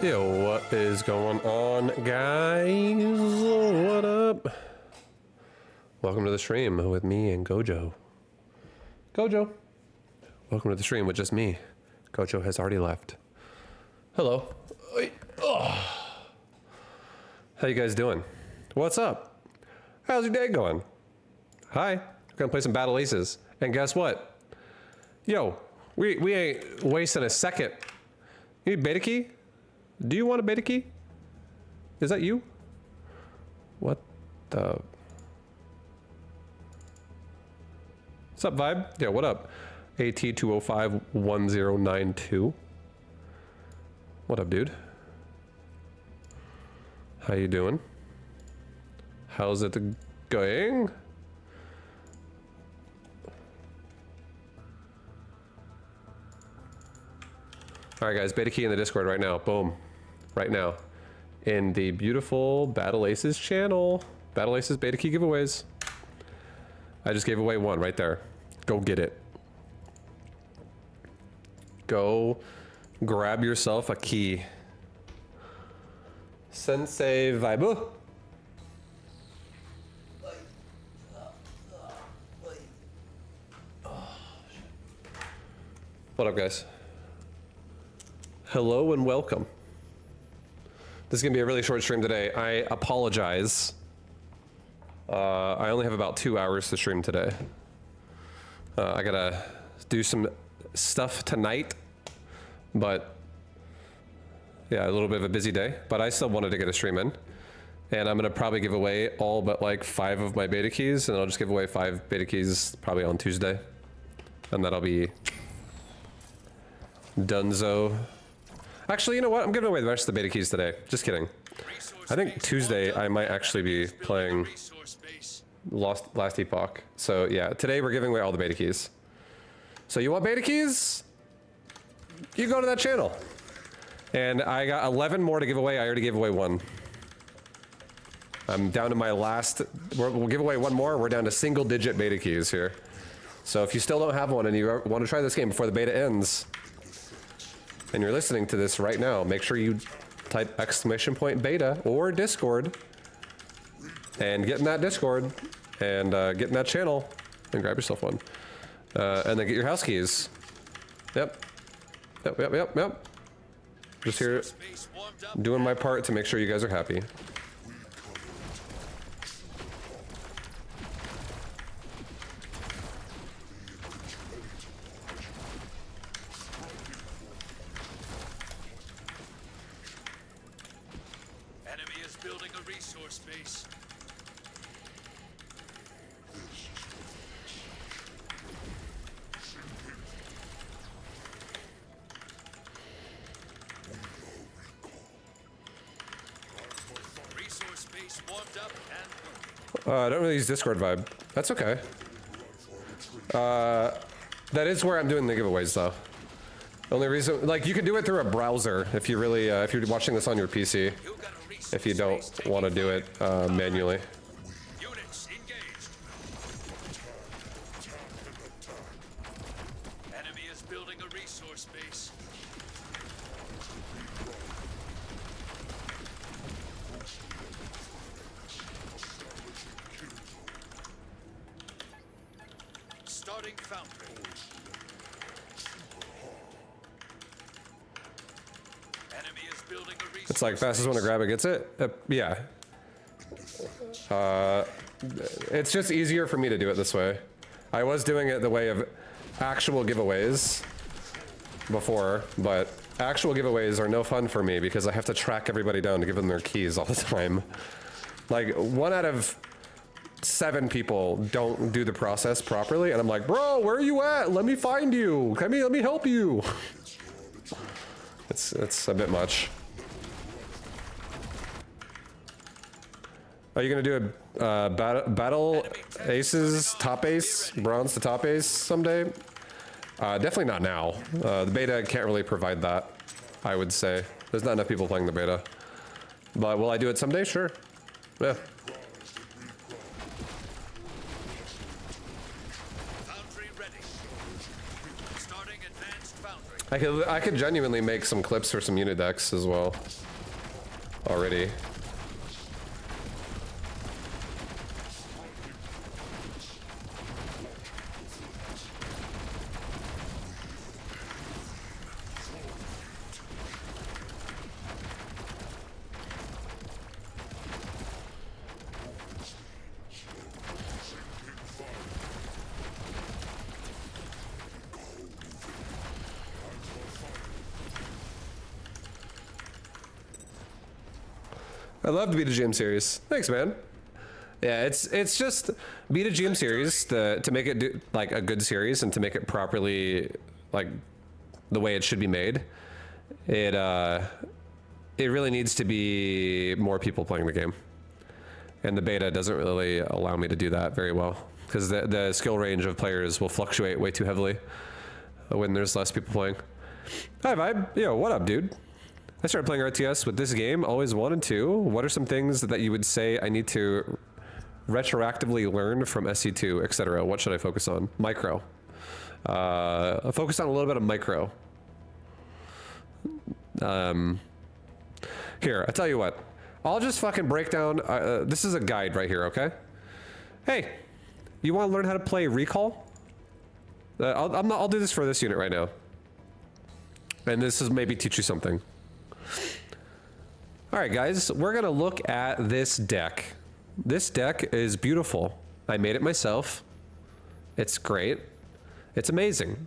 Yo, what is going on, guys? What up? Welcome to the stream with me and Gojo. Gojo. Welcome to the stream with just me. Gojo has already left. Hello. Oh. How you guys doing? What's up? How's your day going? Hi. We're gonna play some Battle Aces. And guess what? Yo, we ain't wasting a second. You need beta key? Do you want a beta key? Is that you? What the? What's up, Vibe? Yeah, what up? AT2051092. What up, dude? How you doing? How's it going? All right, guys, beta key in the Discord right now. Boom. Right now. In the beautiful Battle Aces channel. Battle Aces beta key giveaways. I just gave away one right there. Go get it. Go grab yourself a key. Sensei Vibe. What up, guys? Hello and welcome. This is gonna be a really short stream today. I apologize. I only have about 2 hours to stream today. I gotta do some stuff tonight, but yeah, a little bit of a busy day, but I still wanted to get a stream in. And I'm gonna probably give away all but like 5 of my beta keys, and I'll just give away 5 beta keys probably on Tuesday. And that'll be donezo. Actually, you know what? I'm giving away the rest of the beta keys today. Just kidding. I think Tuesday I might actually be playing Last Epoch. So yeah, today we're giving away all the beta keys. So you want beta keys? You go to that channel. And I got 11 more to give away. I already gave away 1. I'm down to my last. We'll give away 1 more. We're down to single-digit beta keys here. So if you still don't have one and you want to try this game before the beta ends, and you're listening to this right now, make sure you type !beta or Discord and get in that Discord and get in that channel and grab yourself one. And then get your house keys. Yep. Just here doing my part to make sure you guys are happy. I don't really use Discord Vibe. That's okay. That is where I'm doing the giveaways, though. Only reason, like, you can do it through a browser if you really, if you're watching this on your PC. If you don't want to do it manually. Enemy is building a resource base. Starting foundry. Enemy is building a resource. It's like fastest one to grab it gets it. Yeah. It's just easier for me to do it this way. I was doing it the way of actual giveaways before, but actual giveaways are no fun for me because I have to track everybody down to give them their keys all the time. Like 1 out of 7 people don't do the process properly, and I'm like, bro, where are you at? Let me find you. Let me help you. It's a bit much. Are you gonna do a battle aces, top ace, bronze to top ace someday? Definitely not now. The beta can't really provide that, I would say. There's not enough people playing the beta. But will I do it someday? Sure. Yeah. I could genuinely make some clips for some unit decks as well. Already. I love to beat a GM series. Thanks, man. Yeah, it's just beat a GM series to make it do, like a good series and to make it properly like the way it should be made. It really needs to be more people playing the game, and the beta doesn't really allow me to do that very well because the skill range of players will fluctuate way too heavily when there's less people playing. Hi, Vibe. Yo, what up, dude? I started playing RTS with this game, always wanted to. What are some things that you would say I need to retroactively learn from SC2, etc.? What should I focus on? Micro. Focus on a little bit of micro. Here, I tell you what. I'll just fucking break down. This is a guide right here, okay? Hey, you want to learn how to play Recall? I'll do this for this unit right now. And this is maybe teach you something. All right, guys, we're gonna look at this deck. This deck is beautiful. I made it myself. It's great. It's amazing.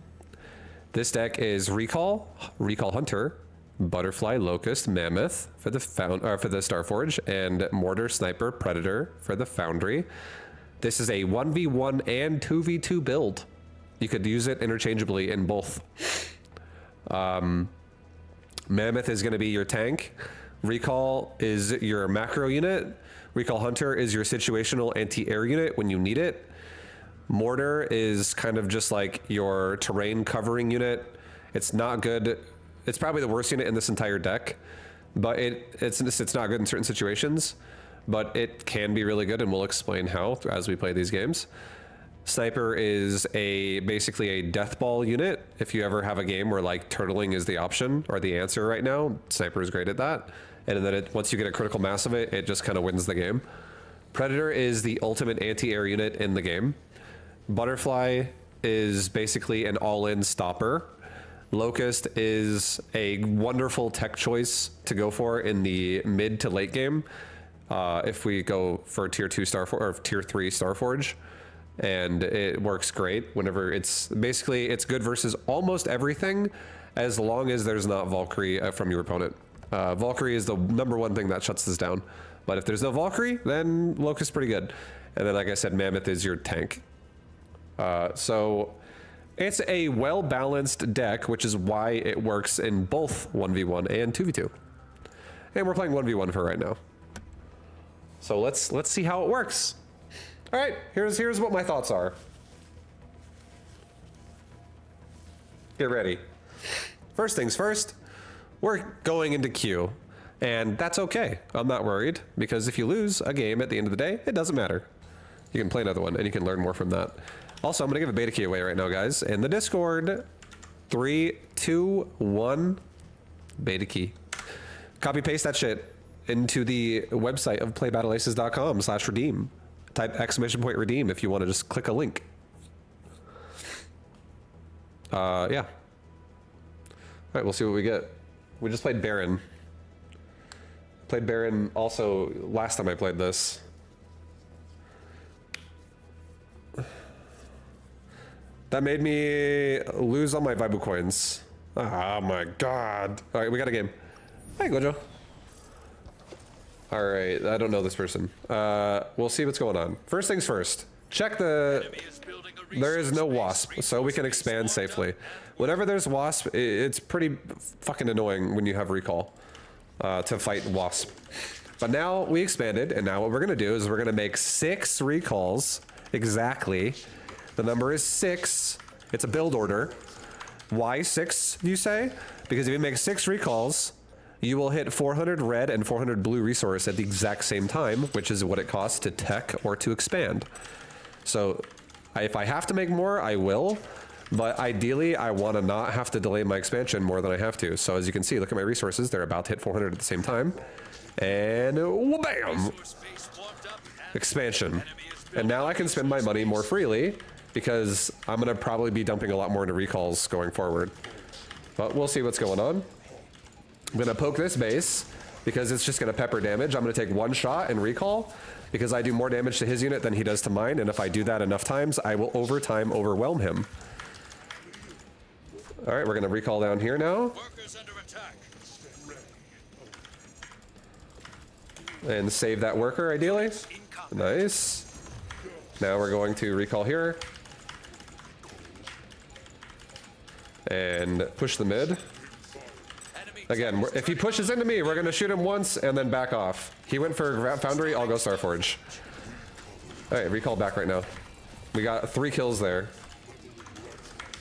This deck is Recall, Recall Hunter, Butterfly, Locust, Mammoth for the Starforge, and Mortar, Sniper, Predator for the Foundry. This is a 1v1 and 2v2 build. You could use it interchangeably in both. Mammoth is going to be your tank. Recall is your macro unit. Recall Hunter is your situational anti-air unit when you need it. Mortar is kind of just like your terrain covering unit. It's not good. It's probably the worst unit in this entire deck, but it's not good in certain situations, but it can be really good, and we'll explain how as we play these games. Sniper is basically a death ball unit. If you ever have a game where like turtling is the option or the answer right now, Sniper is great at that. And then once you get a critical mass of it, it just kind of wins the game. Predator is the ultimate anti-air unit in the game. Butterfly is basically an all-in stopper. Locust is a wonderful tech choice to go for in the mid to late game. If we go for tier 2 Starforge or tier 3 Starforge. And it works great whenever it's good versus almost everything as long as there's not Valkyrie from your opponent. Valkyrie is the #1 thing that shuts this down. But if there's no Valkyrie, then Locust is pretty good. And then, like I said, Mammoth is your tank. So it's a well-balanced deck, which is why it works in both 1v1 and 2v2. And we're playing 1v1 for right now. So let's see how it works. All right, here's what my thoughts are. Get ready. First things first, we're going into queue, and that's okay. I'm not worried, because if you lose a game at the end of the day, it doesn't matter. You can play another one, and you can learn more from that. Also, I'm gonna give a beta key away right now, guys. In the Discord, 3, 2, 1, beta key. Copy paste that shit into the website of playbattlelaces.com/redeem. Type !redeem if you want to just click a link. Yeah. All right, we'll see what we get. We just played Baron. Played Baron also last time I played this. That made me lose all my Vibu coins. Oh my god. All right, we got a game. Hey, Gojo. All right, I don't know this person. We'll see what's going on. First things first, check the... There is no wasp, so we can expand safely. Whenever there's wasp, it's pretty fucking annoying when you have recall to fight wasp. But now we expanded, and now what we're gonna do is we're gonna make 6 recalls, exactly. The number is 6, it's a build order. Why 6, you say? Because if you make 6 recalls, you will hit 400 red and 400 blue resource at the exact same time, which is what it costs to tech or to expand. So if I have to make more, I will, But ideally, I want to not have to delay my expansion more than I have to. So as you can see, look at my resources. They're about to hit 400 at the same time. And bam! Resource base warmed up and Expansion. enemy is And now I can spend my money more freely because I'm going to probably be dumping a lot more into recalls going forward. But we'll see what's going on. I'm going to poke this base because it's just going to pepper damage. I'm going to take one shot and recall because I do more damage to his unit than he does to mine. And if I do that enough times, I will over time overwhelm him. All right, we're going to recall down here now. workers under attack. And save that worker, ideally. Nice. Now we're going to recall here. And push the mid. Enemy Again, if he pushes into me, we're going to shoot him once and then back off. He went for Foundry, I'll go Starforge. All right, recall back right now. We got 3 kills there.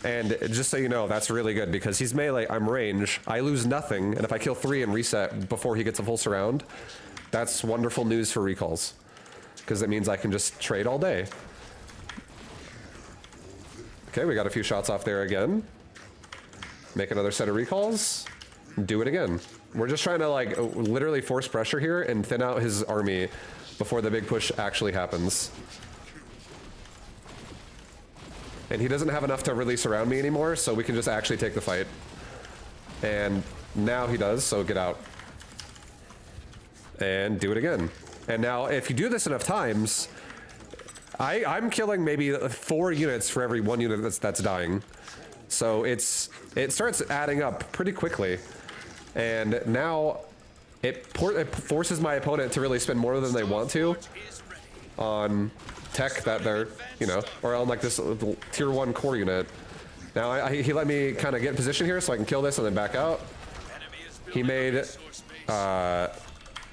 And just so you know, that's really good because he's melee, I'm range. I lose nothing, and if I kill 3 and reset before he gets a full surround, that's wonderful news for recalls. Because that means I can just trade all day. Okay, we got a few shots off there again. Make another set of recalls. Do it again. We're just trying to like literally force pressure here and thin out his army before the big push actually happens. And he doesn't have enough to really surround me anymore, so we can just actually take the fight. And now he does, so get out. And do it again. And now, if you do this enough times, I'm killing maybe 4 units for every 1 unit that's dying. So it starts adding up pretty quickly. And now it forces my opponent to really spend more than they want to on tech that they're, you know, or on like this tier 1 core unit. Now he let me kind of get in position here so I can kill this and then back out. He made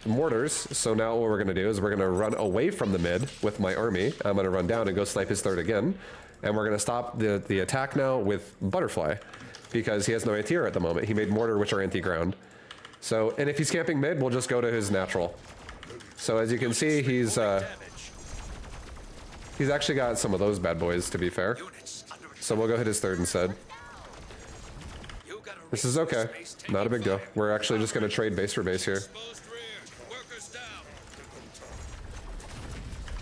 mortars, so now what we're going to do is we're going to run away from the mid with my army. I'm going to run down and go snipe his third again. And we're going to stop the attack now with Butterfly because he has no anti-air at the moment. He made mortar, which are anti-ground. So, and if he's camping mid, we'll just go to his natural. So as you can see, he's actually got some of those bad boys, to be fair. So we'll go hit his third instead. This is okay. Not a big deal. We're actually just going to trade base for base here.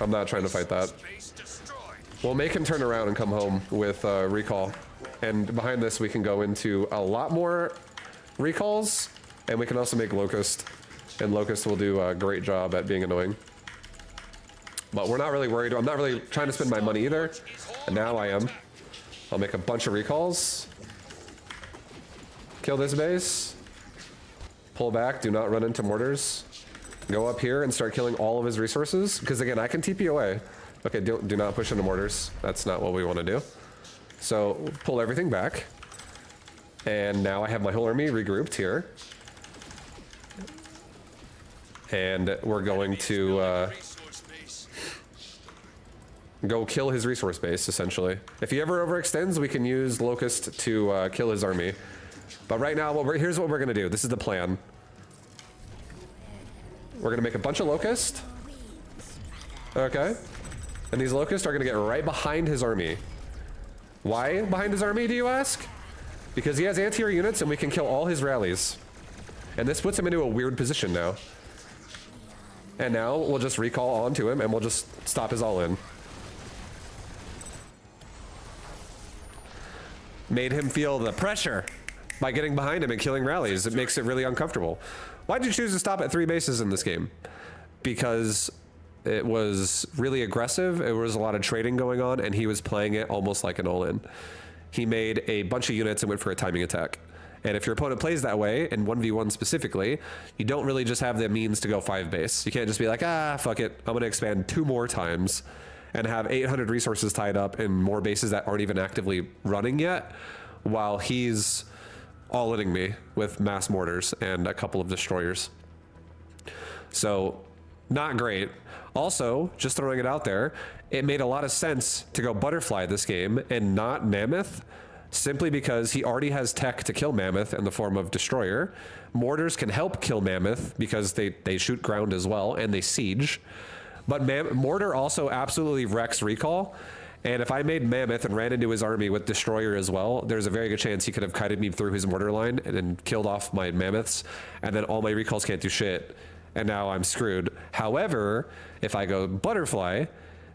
I'm not trying to fight that. We'll make him turn around and come home with recall. And behind this, we can go into a lot more recalls. And we can also make Locust. And Locust will do a great job at being annoying. But we're not really worried. I'm not really trying to spend my money either. And now I am. I'll make a bunch of recalls. Kill this base. Pull back. Do not run into mortars. Go up here and start killing all of his resources. Because again, I can TP away. Okay, do not push into mortars. That's not what we want to do. So pull everything back. And now I have my whole army regrouped here. And we're going to go kill his resource base, essentially. If he ever overextends, we can use Locust to kill his army. But right now, here's what we're going to do. This is the plan. We're going to make a bunch of Locust. Okay. And these Locusts are going to get right behind his army. Why behind his army, do you ask? Because he has anti-air units and we can kill all his rallies. And this puts him into a weird position now. And now we'll just recall onto him and we'll just stop his all-in. Made him feel the pressure by getting behind him and killing rallies. It makes it really uncomfortable. Why did you choose to stop at 3 bases in this game? Because it was really aggressive. There was a lot of trading going on and he was playing it almost like an all-in. He made a bunch of units and went for a timing attack. And if your opponent plays that way, in 1v1 specifically, you don't really just have the means to go 5 base. You can't just be like, fuck it, I'm gonna expand 2 more times and have 800 resources tied up in more bases that aren't even actively running yet, while he's all-inning me with mass mortars and a couple of destroyers. So, not great. Also, just throwing it out there, it made a lot of sense to go Butterfly this game and not Mammoth, simply because he already has tech to kill Mammoth in the form of Destroyer. Mortars can help kill Mammoth because they shoot ground as well and they siege. But Mortar also absolutely wrecks recall. And if I made Mammoth and ran into his army with Destroyer as well, there's a very good chance he could have kited me through his mortar line and then killed off my Mammoths, and then all my recalls can't do shit, and now I'm screwed. However, if I go Butterfly,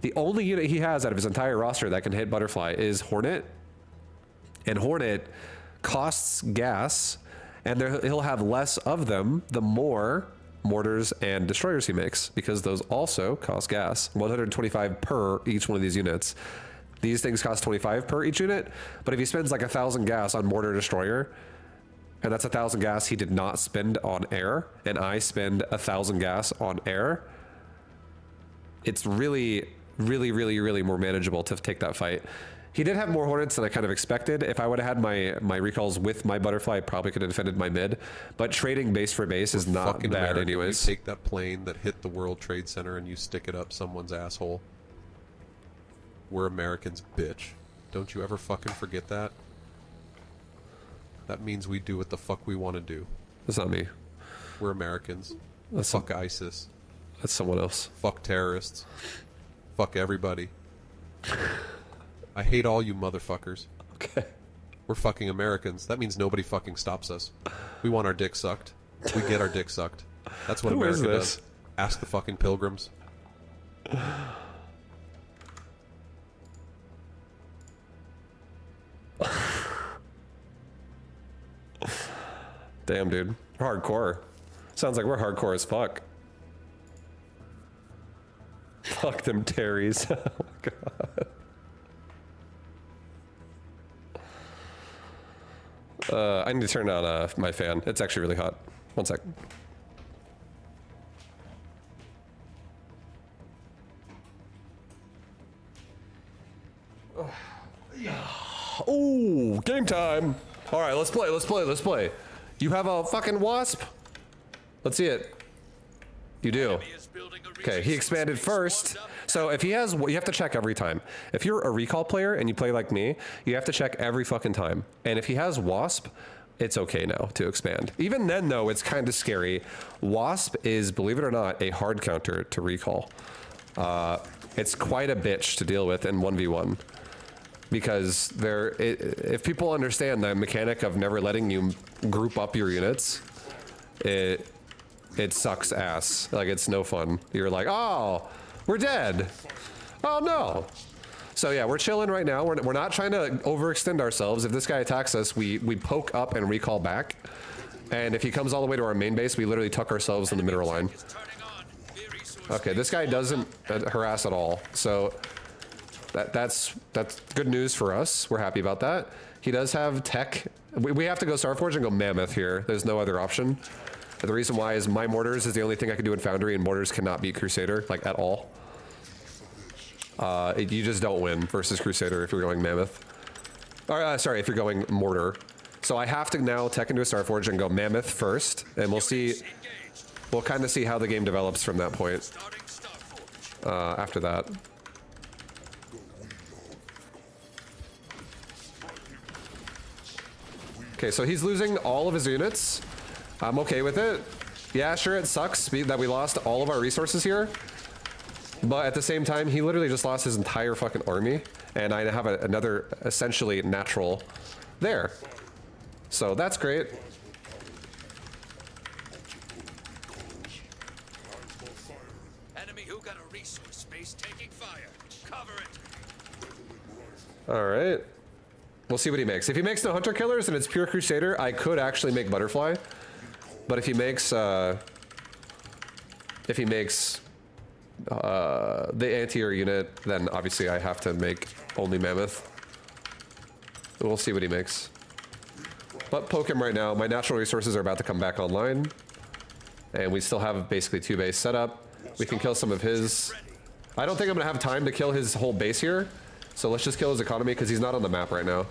the only unit he has out of his entire roster that can hit Butterfly is Hornet, and Hornet costs gas, and he'll have less of them the more mortars and destroyers he makes, because those also cost gas. 125 per each one of these units. These things cost 25 per each unit, but if he spends like 1,000 gas on mortar destroyer, and that's 1,000 gas he did not spend on air, and I spend 1,000 gas on air, it's really more manageable to take that fight. He did have more Hornets than I kind of expected. If I would have had my recalls with my Butterfly, I probably could have defended my mid. But trading base for base is not bad American. anyways. You take that plane that hit the World Trade Center and you stick it up someone's asshole. We're Americans, bitch. Don't you ever fucking forget that. That means we do what the fuck we want to do. That's not me. We're Americans. That's Fuck ISIS. That's someone else. Fuck terrorists. Fuck everybody. I hate all you motherfuckers. Okay. We're fucking Americans. That means nobody fucking stops us. We want our dick sucked. We get our dick sucked. That's what Who is America this? does. Ask the fucking pilgrims. Damn, dude. Hardcore. Sounds like we're hardcore as fuck. Fuck them Terrys. Oh my god. I need to turn on my fan. It's actually really hot. One sec. Oh, game time. All right, let's play. You have a fucking wasp? Let's see it. You do. Okay, he expanded first. So if he has, you have to check every time. If you're a recall player and you play like me, you have to check every fucking time. And if he has wasp, it's okay now to expand. Even then though, it's kind of scary. Wasp is, believe it or not, a hard counter to recall. It's quite a bitch to deal with in 1v1. Because if people understand the mechanic of never letting you group up your units, it sucks ass. Like, it's no fun. You're like, oh, we're dead. Oh no. So yeah, we're chilling right now. We're not trying to overextend ourselves. If this guy attacks us, we poke up and recall back. And if he comes all the way to our main base, we literally tuck ourselves in the middle line. Okay, this guy doesn't harass at all. So that's good news for us. We're happy about that. He does have tech. We have to go Starforge and go Mammoth here. There's no other option. The reason why is my mortars is the only thing I can do in Foundry, and mortars cannot beat Crusader, like, at all. You just don't win versus Crusader if you're going Mammoth. Or, sorry, if you're going Mortar. So I have to now tech into a Starforge and go Mammoth first, and we'll see. We'll kind of see how the game develops from that point. After that. Okay, so he's losing all of his units. I'm okay with it. Yeah, sure, it sucks that we lost all of our resources here. But at the same time, he literally just lost his entire fucking army. And I have another, essentially, natural there. So that's great. Enemy who got a resource space taking fire. Cover it. All right. We'll see what he makes. If he makes no Hunter Killers and it's pure Crusader, I could actually make Butterfly. But if he makes the anti-air unit, then obviously I have to make only Mammoth. We'll see what he makes. But poke him right now. My natural resources are about to come back online. And we still have basically 2 base set up. We can kill some of his. I don't think I'm gonna have time to kill his whole base here. So let's just kill his economy because he's not on the map right now.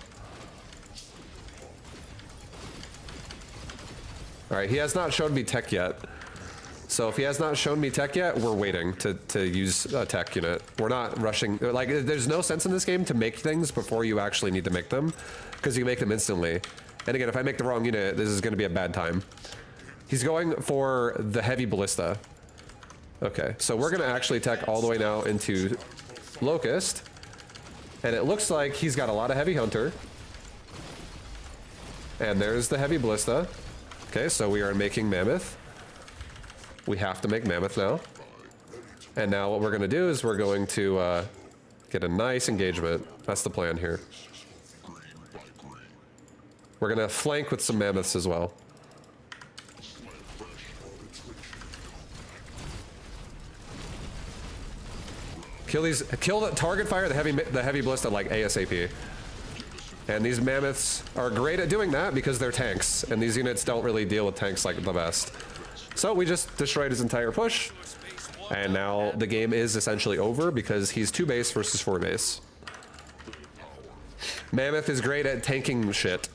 All right, he has not shown me tech yet. So if he has not shown me tech yet, we're waiting to use a tech unit. We're not rushing. Like, there's no sense in this game to make things before you actually need to make them, because you make them instantly. And again, if I make the wrong unit, this is going to be a bad time. He's going for the heavy ballista. Okay, so we're going to actually tech all the way now into Locust. And it looks like he's got a lot of heavy hunter. And there's the heavy ballista. Okay, so we are making mammoth. We have to make mammoth now. And now what we're going to do is we're going to get a nice engagement. That's the plan here. We're going to flank with some mammoths as well. Kill the target fire the heavy ballista like ASAP. And these mammoths are great at doing that because they're tanks, and these units don't really deal with tanks like the best. So we just destroyed his entire push, and now the game is essentially over because he's 2 base versus 4 base. Mammoth is great at tanking shit,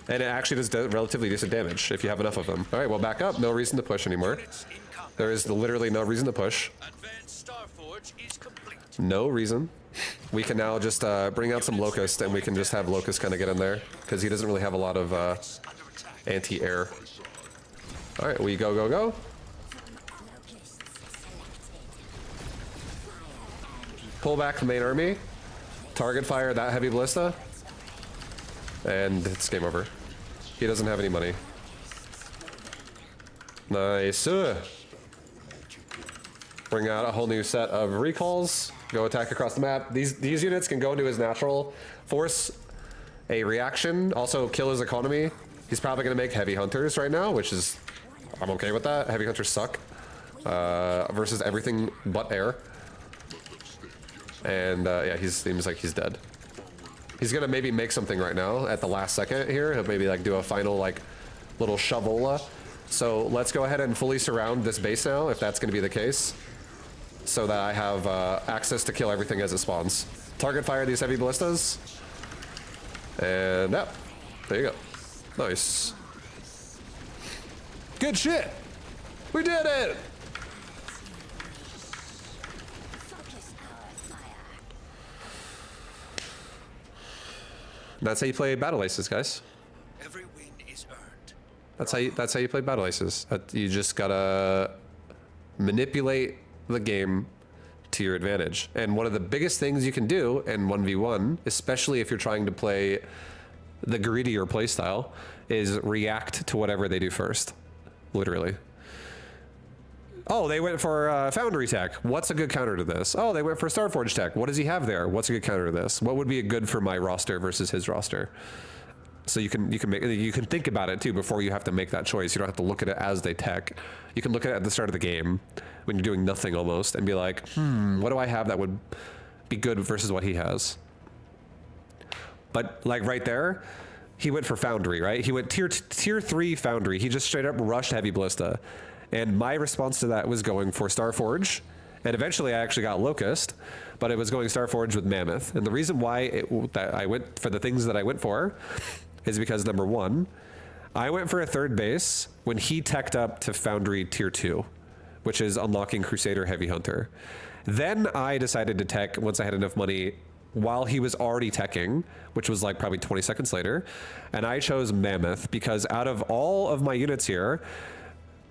and it actually does relatively decent damage if you have enough of them. All right, well, back up. No reason to push anymore. There is literally no reason to push. No reason. We can now just bring out some Locust, and we can just have Locust kind of get in there, because he doesn't really have a lot of anti-air. All right, we go, go, go. Pull back the main army. Target fire that heavy ballista. And it's game over. He doesn't have any money. Nice. Bring out a whole new set of recalls. Go attack across the map. These units can go into his natural, force a reaction, also kill his economy. He's probably going to make heavy hunters right now, which is, I'm okay with that. Heavy hunters suck versus everything but air. And yeah, he seems like he's dead. He's going to maybe make something right now at the last second here. He'll maybe like do a final like little shovel. So let's go ahead and fully surround this base now, if that's going to be the case, so that I have access to kill everything as it spawns. Target fire these heavy ballistas. And yeah, there you go. Nice. Good shit. We did it. That's how you play Battle Aces, guys. Every win is earned. That's how you play Battle Aces. You just gotta manipulate the game to your advantage. And one of the biggest things you can do in 1v1, especially if you're trying to play the greedier playstyle, is react to whatever they do first. Literally. Oh, they went for Foundry tech. What's a good counter to this? Oh, they went for Starforge tech. What does he have there? What's a good counter to this? What would be good for my roster versus his roster? So you can think about it too before you have to make that choice. You don't have to look at it as they tech. You can look at it at the start of the game when you're doing nothing almost and be like, what do I have that would be good versus what he has? But like right there, he went for Foundry, right? He went tier 3 Foundry. He just straight up rushed Heavy Ballista. And my response to that was going for Starforge. And eventually I actually got Locust, but it was going Starforge with Mammoth. And the reason why that I went for the things that I went for is because, number one, I went for a third base when he teched up to Foundry tier 2, which is unlocking Crusader Heavy Hunter. Then I decided to tech, once I had enough money, while he was already teching, which was like probably 20 seconds later. And I chose Mammoth because out of all of my units here,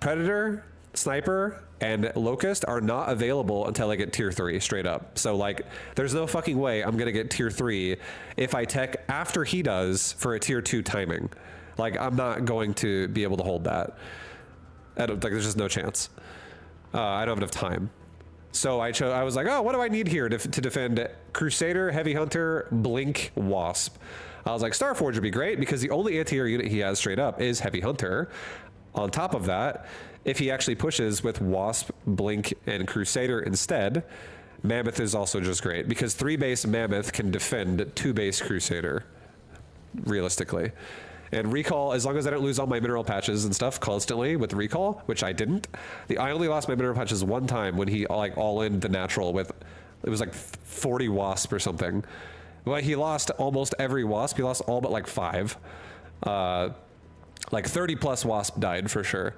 Predator, Sniper, and Locust are not available until I get tier 3 straight up. So like, there's no fucking way I'm gonna get tier 3 if I tech after he does for a tier 2 timing. Like, I'm not going to be able to hold that. There's just no chance. I don't have enough time. So I was like, oh, what do I need here to defend Crusader, Heavy Hunter, Blink, Wasp? I was like, Starforge would be great because the only anti-air unit he has straight up is Heavy Hunter. On top of that, if he actually pushes with Wasp, Blink, and Crusader instead, Mammoth is also just great because 3-base Mammoth can defend 2-base Crusader, realistically. And recall, as long as I don't lose all my mineral patches and stuff constantly with recall, which I didn't. I only lost my mineral patches one time when he like all-in the natural with, it was like 40 Wasp or something. Well, he lost almost every Wasp. He lost all but like 5. Like 30 plus Wasp died for sure.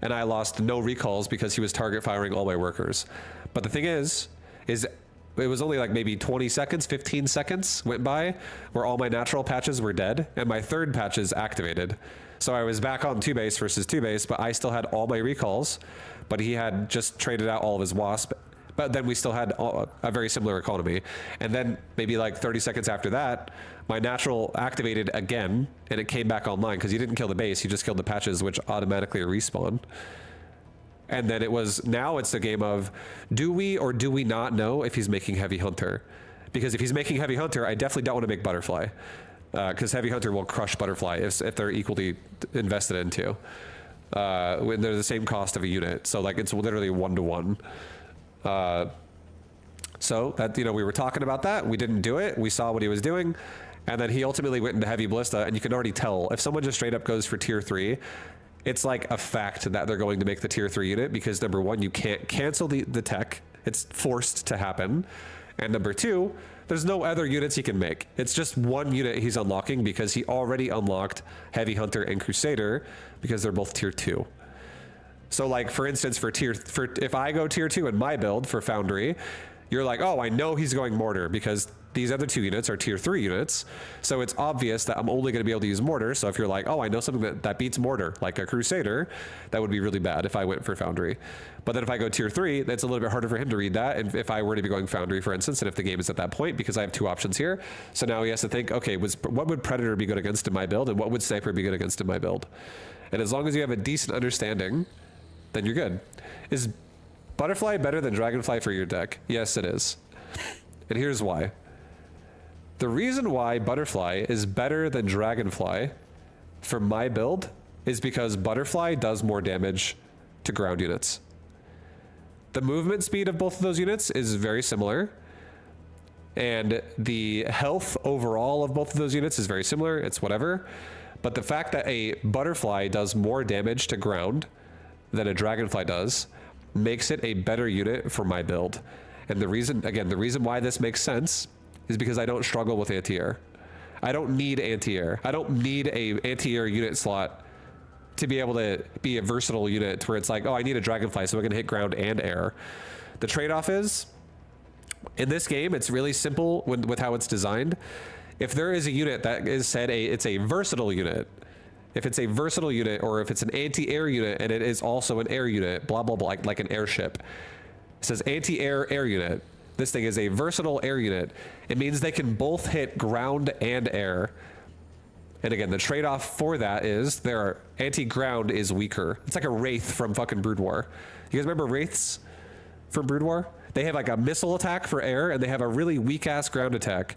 And I lost no recalls because he was target firing all my workers. But the thing is it was only like maybe 20 seconds, 15 seconds went by where all my natural patches were dead and my third patches activated. So I was back on 2-base versus 2-base, but I still had all my recalls, but he had just traded out all of his Wasp but then we still had a very similar economy. And then maybe like 30 seconds after that, my natural activated again, and it came back online because you didn't kill the base, you just killed the patches, which automatically respawn. And then now it's a game of, do we or do we not know if he's making Heavy Hunter? Because if he's making Heavy Hunter, I definitely don't want to make Butterfly. Because Heavy Hunter will crush Butterfly if they're equally invested into. When they're the same cost of a unit. So like it's literally 1-to-1. So that, we were talking about that. We didn't do it. We saw what he was doing. And then he ultimately went into Heavy Ballista, and you can already tell if someone just straight up goes for tier 3, it's like a fact that they're going to make the tier 3 unit because number one, you can't cancel the tech. It's forced to happen. And number two, there's no other units he can make. It's just one unit he's unlocking because he already unlocked Heavy Hunter and Crusader because they're both tier 2. So like, for instance, if I go tier 2 in my build for Foundry, you're like, oh, I know he's going Mortar because these other 2 units are tier 3 units. So it's obvious that I'm only going to be able to use Mortar. So if you're like, oh, I know something that beats Mortar, like a Crusader, that would be really bad if I went for Foundry. But then if I go tier 3, that's a little bit harder for him to read that. And if I were to be going Foundry, for instance, and if the game is at that point, because I have 2 options here. So now he has to think, okay, what would Predator be good against in my build? And what would Sniper be good against in my build? And as long as you have a decent understanding, then you're good. Is Butterfly better than Dragonfly for your deck? Yes, it is. And here's why. The reason why Butterfly is better than Dragonfly for my build is because Butterfly does more damage to ground units. The movement speed of both of those units is very similar. And the health overall of both of those units is very similar. It's whatever. But the fact that a Butterfly does more damage to ground than a Dragonfly does makes it a better unit for my build. And the reason why this makes sense is because I don't struggle with anti-air. I don't need anti-air. I don't need a anti-air unit slot to be able to be a versatile unit where it's like, oh, I need a Dragonfly so I can hit ground and air. The trade-off is, in this game, it's really simple with how it's designed. If there is a unit that is said it's a versatile unit, if it's a versatile unit or if it's an anti-air unit and it is also an air unit, blah, blah, blah, like an airship. It says anti-air air unit. This thing is a versatile air unit. It means they can both hit ground and air. And again, the trade-off for that is their anti-ground is weaker. It's like a Wraith from fucking Brood War. You guys remember Wraiths from Brood War? They have like a missile attack for air, and they have a really weak-ass ground attack.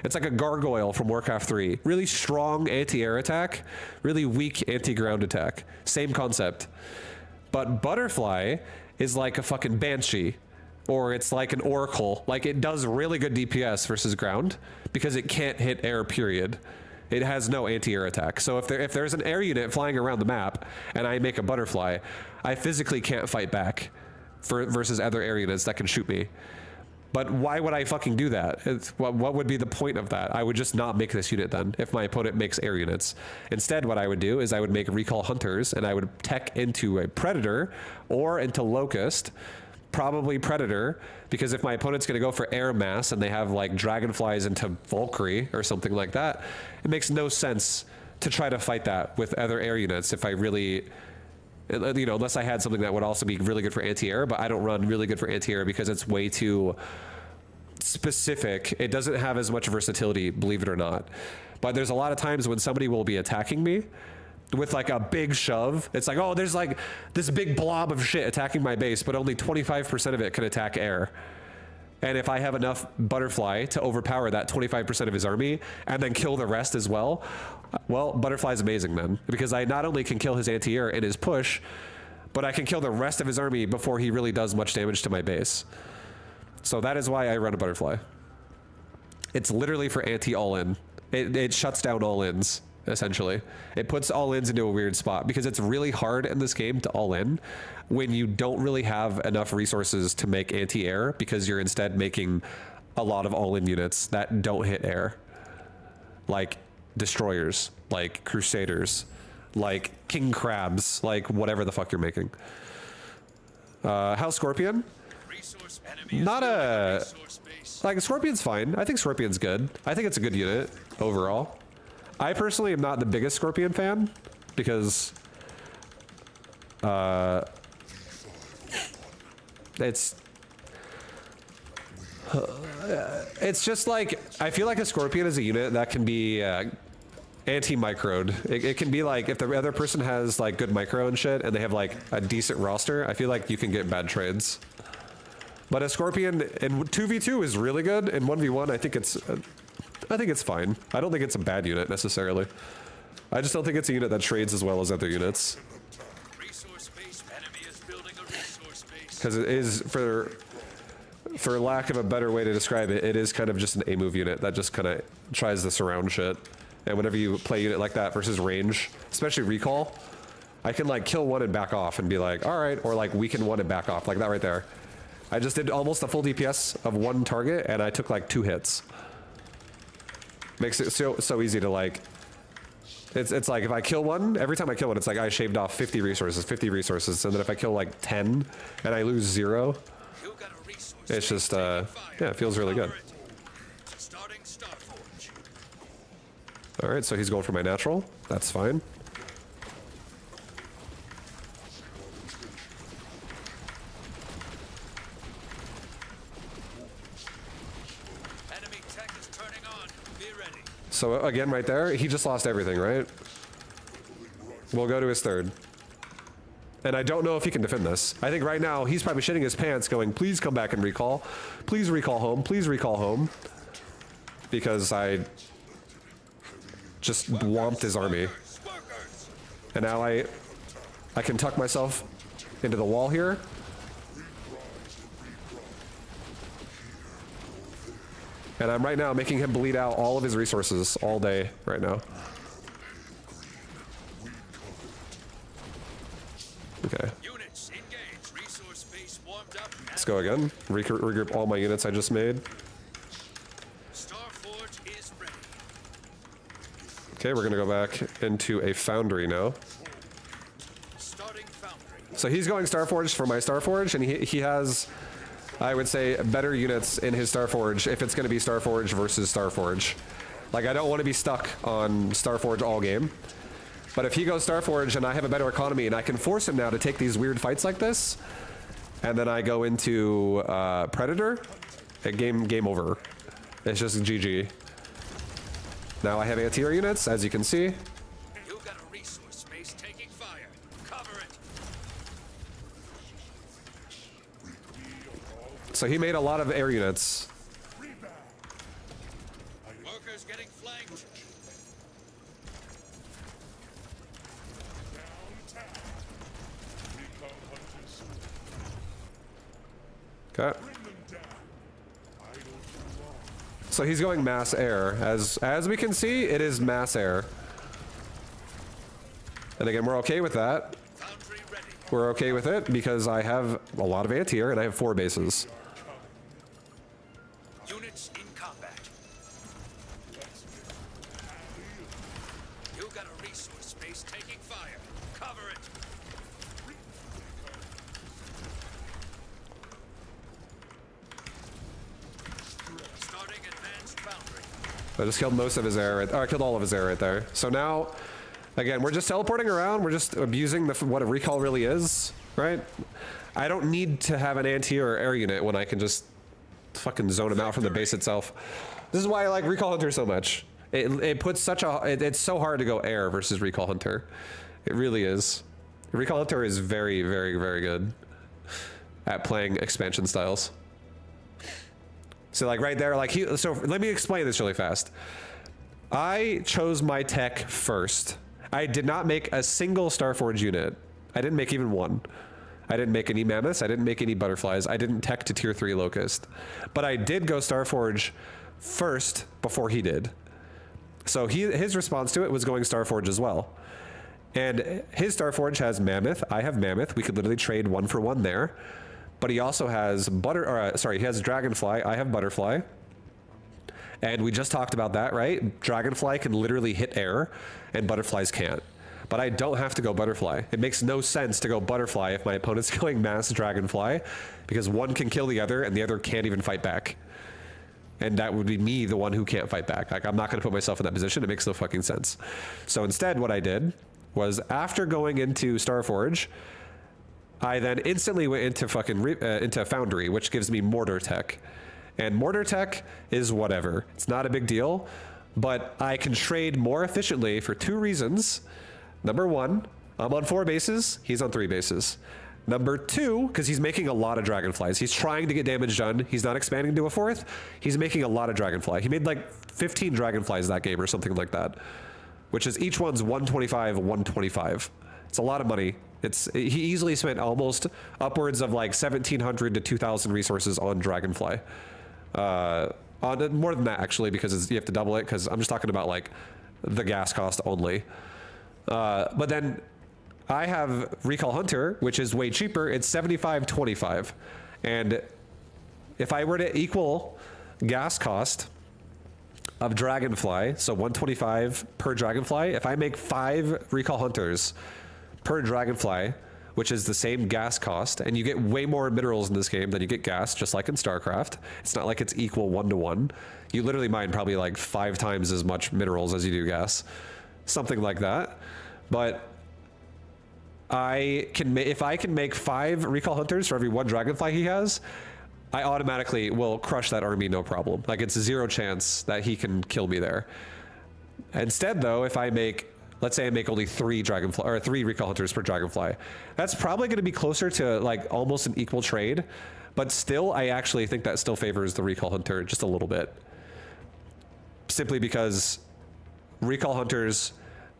It's like a Gargoyle from Warcraft 3. Really strong anti-air attack, really weak anti-ground attack. Same concept. But Butterfly is like a fucking Banshee. Or it's like an Oracle. Like, it does really good DPS versus ground because it can't hit air, period. It has no anti-air attack. So if there's an air unit flying around the map and I make a Butterfly, I physically can't fight back versus other air units that can shoot me. But why would I fucking do that? What would be the point of that? I would just not make this unit then if my opponent makes air units. Instead, what I would do is I would make Recall Hunters and I would tech into a Predator or into Locust. Probably Predator, because if my opponent's going to go for air mass and they have like Dragonflies into Valkyrie or something like that, it makes no sense to try to fight that with other air units if I really, unless I had something that would also be really good for anti-air, but I don't run really good for anti-air because it's way too specific. It doesn't have as much versatility, believe it or not. But there's a lot of times when somebody will be attacking me with like a big shove. It's like, oh, there's like this big blob of shit attacking my base, but only 25% of it can attack air. And if I have enough Butterfly to overpower that 25% of his army and then kill the rest as well, well, Butterfly's amazing then. Because I not only can kill his anti-air and his push, but I can kill the rest of his army before he really does much damage to my base. So that is why I run a Butterfly. It's literally for anti-all-in. It shuts down all-ins. Essentially, it puts all-ins into a weird spot because it's really hard in this game to all-in when you don't really have enough resources to make anti-air because you're instead making a lot of all-in units that don't hit air, like destroyers, like crusaders, like king crabs, like whatever the fuck you're making. How's Scorpion? Not a like Scorpion's fine. I think Scorpion's good. I think it's a good unit overall. I personally am not the biggest Scorpion fan because it's It's just like, I feel like a Scorpion is a unit that can be anti-microed. It can be like, if the other person has like good micro and shit, and they have like a decent roster, I feel like you can get bad trades. But a Scorpion in 2v2 is really good. In 1v1, I think it's fine. I don't think it's a bad unit necessarily. I just don't think it's a unit that trades as well as other units. Resource base. Enemy is building a resource base. Because it is, for lack of a better way to describe it, it is kind of just an A-move unit that just kind of tries to surround shit. And whenever you play a unit like that versus range, especially recall, I can like kill one and back off and be like, all right, or like weaken one and back off, like that right there. I just did almost a full DPS of one target and I took like 2 hits. Makes it so easy to like, it's like if I kill one, every time I kill one, it's like I shaved off 50 resources, and then if I kill like 10 and I lose 0, You got a resource it's just, yeah, it feels really good. Starting Starforge. All right, so he's going for my natural. That's fine. Enemy tech is turning on. Be ready. So again, right there, he just lost everything, right? We'll go to his third. And I don't know if he can defend this. I think right now he's probably shitting his pants going, please come back and recall. Please recall home. Please recall home. Because I just whomped his army. And now I can tuck myself into the wall here. And I'm right now making him bleed out all of his resources all day right now. Okay. Units engaged. Resource base warmed up. Let's go again. Regroup all my units I just made. Starforge is ready. Okay, we're gonna go back into a foundry now. Starting foundry. So he's going Starforge for my Starforge, and he has, I would say, better units in his Starforge if it's gonna be Starforge versus Starforge. Like, I don't want to be stuck on Starforge all game. But if he goes Starforge and I have a better economy and I can force him now to take these weird fights like this, and then I go into Predator, game over. It's just GG. Now I have anti-air units, as you can see. You got a resource base taking fire. Cover it. So he made a lot of air units. Workers getting flanked. Okay. So he's going mass air. As we can see, it is mass air. And again, we're okay with that. Foundry ready. We're okay with it because I have a lot of anti-air and I have 4 bases. Units in combat. You got a resource base taking fire. Cover it. Starting advanced foundry. I just killed most of his air. I killed all of his air right there. So now, again, we're just teleporting around. We're just abusing what a recall really is, right? I don't need to have an anti-air or air unit when I can just fucking zone him out from the base itself. This is why I like Recall Hunter so much. It puts such a... it's so hard to go air versus Recall Hunter. It really is. Recall Hunter is very, very, very good at playing expansion styles. So like right there, like so let me explain this really fast. I chose my tech first. I did not make a single Starforge unit. I didn't make even one. I didn't make any mammoths. I didn't make any butterflies. I didn't tech to tier 3 locust. But I did go Starforge first before he did. So his response to it was going Starforge as well. And his Starforge has mammoth. I have mammoth. We could literally trade 1 for 1 there. But he also has he has dragonfly. I have butterfly. And we just talked about that, right? Dragonfly can literally hit air, and butterflies can't. But I don't have to go butterfly. It makes no sense to go butterfly if my opponent's going mass dragonfly, because one can kill the other, and the other can't even fight back. And that would be me, the one who can't fight back. Like, I'm not going to put myself in that position. It makes no fucking sense. So instead, what I did was, after going into Starforge, I then instantly went into fucking into Foundry, which gives me mortar tech. And mortar tech is whatever. It's not a big deal, but I can trade more efficiently for 2 reasons. Number 1, I'm on 4 bases, he's on 3 bases. Number 2, because he's making a lot of dragonflies. He's trying to get damage done. He's not expanding to a 4th. He's making a lot of dragonfly. He made like 15 dragonflies that game or something like that, which is each one's 125, 125. It's a lot of money. He easily spent almost upwards of like 1,700 to 2,000 resources on dragonfly. On more than that actually, because you have to double it, because I'm just talking about like the gas cost only. But then I have Recall Hunter, which is way cheaper. It's 75.25, and if I were to equal gas cost of dragonfly, so 125 per dragonfly, if I make 5 Recall Hunters per dragonfly, which is the same gas cost, and you get way more minerals in this game than you get gas, just like in StarCraft. It's not like it's equal 1-to-1. You literally mine probably like 5 times as much minerals as you do gas, something like that. But if I can make 5 Recall Hunters for every 1 dragonfly he has, I automatically will crush that army, no problem. Like, it's 0 chance that he can kill me there. Instead, though, if I make, let's say I make only 3 dragonfly or 3 Recall Hunters per dragonfly, that's probably going to be closer to like almost an equal trade. But still, I actually think that still favors the Recall Hunter just a little bit, simply because Recall Hunters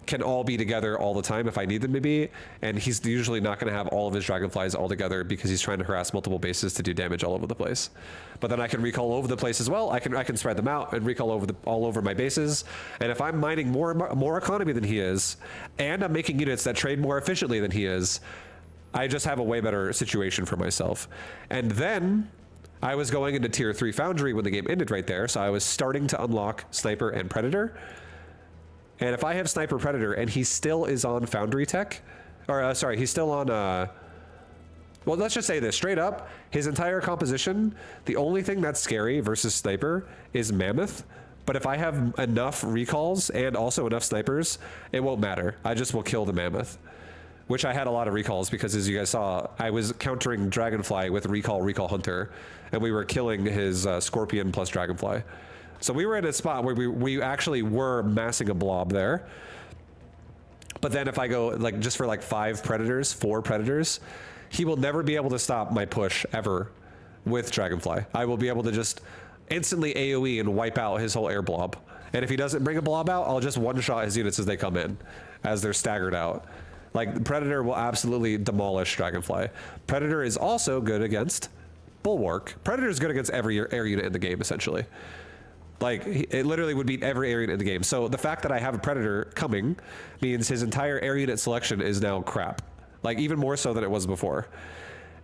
can all be together all the time if I need them to be, and he's usually not going to have all of his dragonflies all together because he's trying to harass multiple bases to do damage all over the place. But then I can recall over the place as well. I can spread them out and recall all over my bases. And if I'm mining more economy than he is, and I'm making units that trade more efficiently than he is, I just have a way better situation for myself. And then I was going into tier 3 Foundry when the game ended right there, so I was starting to unlock Sniper and Predator. And if I have Sniper Predator and he still is on Foundry Tech, or sorry, he's still on, well, let's just say this straight up, his entire composition, the only thing that's scary versus Sniper is Mammoth. But if I have enough recalls and also enough snipers, it won't matter. I just will kill the Mammoth, which I had a lot of recalls because, as you guys saw, I was countering Dragonfly with Recall Hunter, and we were killing his Scorpion plus Dragonfly. So we were in a spot where we actually were massing a blob there. But then if I go like just for like 4 predators, he will never be able to stop my push ever with Dragonfly. I will be able to just instantly AoE and wipe out his whole air blob. And if he doesn't bring a blob out, I'll just one-shot his units as they come in, as they're staggered out. Like, Predator will absolutely demolish Dragonfly. Predator is also good against Bulwark. Predator is good against every air unit in the game, essentially. Like, it literally would beat every area in the game. So the fact that I have a Predator coming means his entire air unit selection is now crap. Like, even more so than it was before.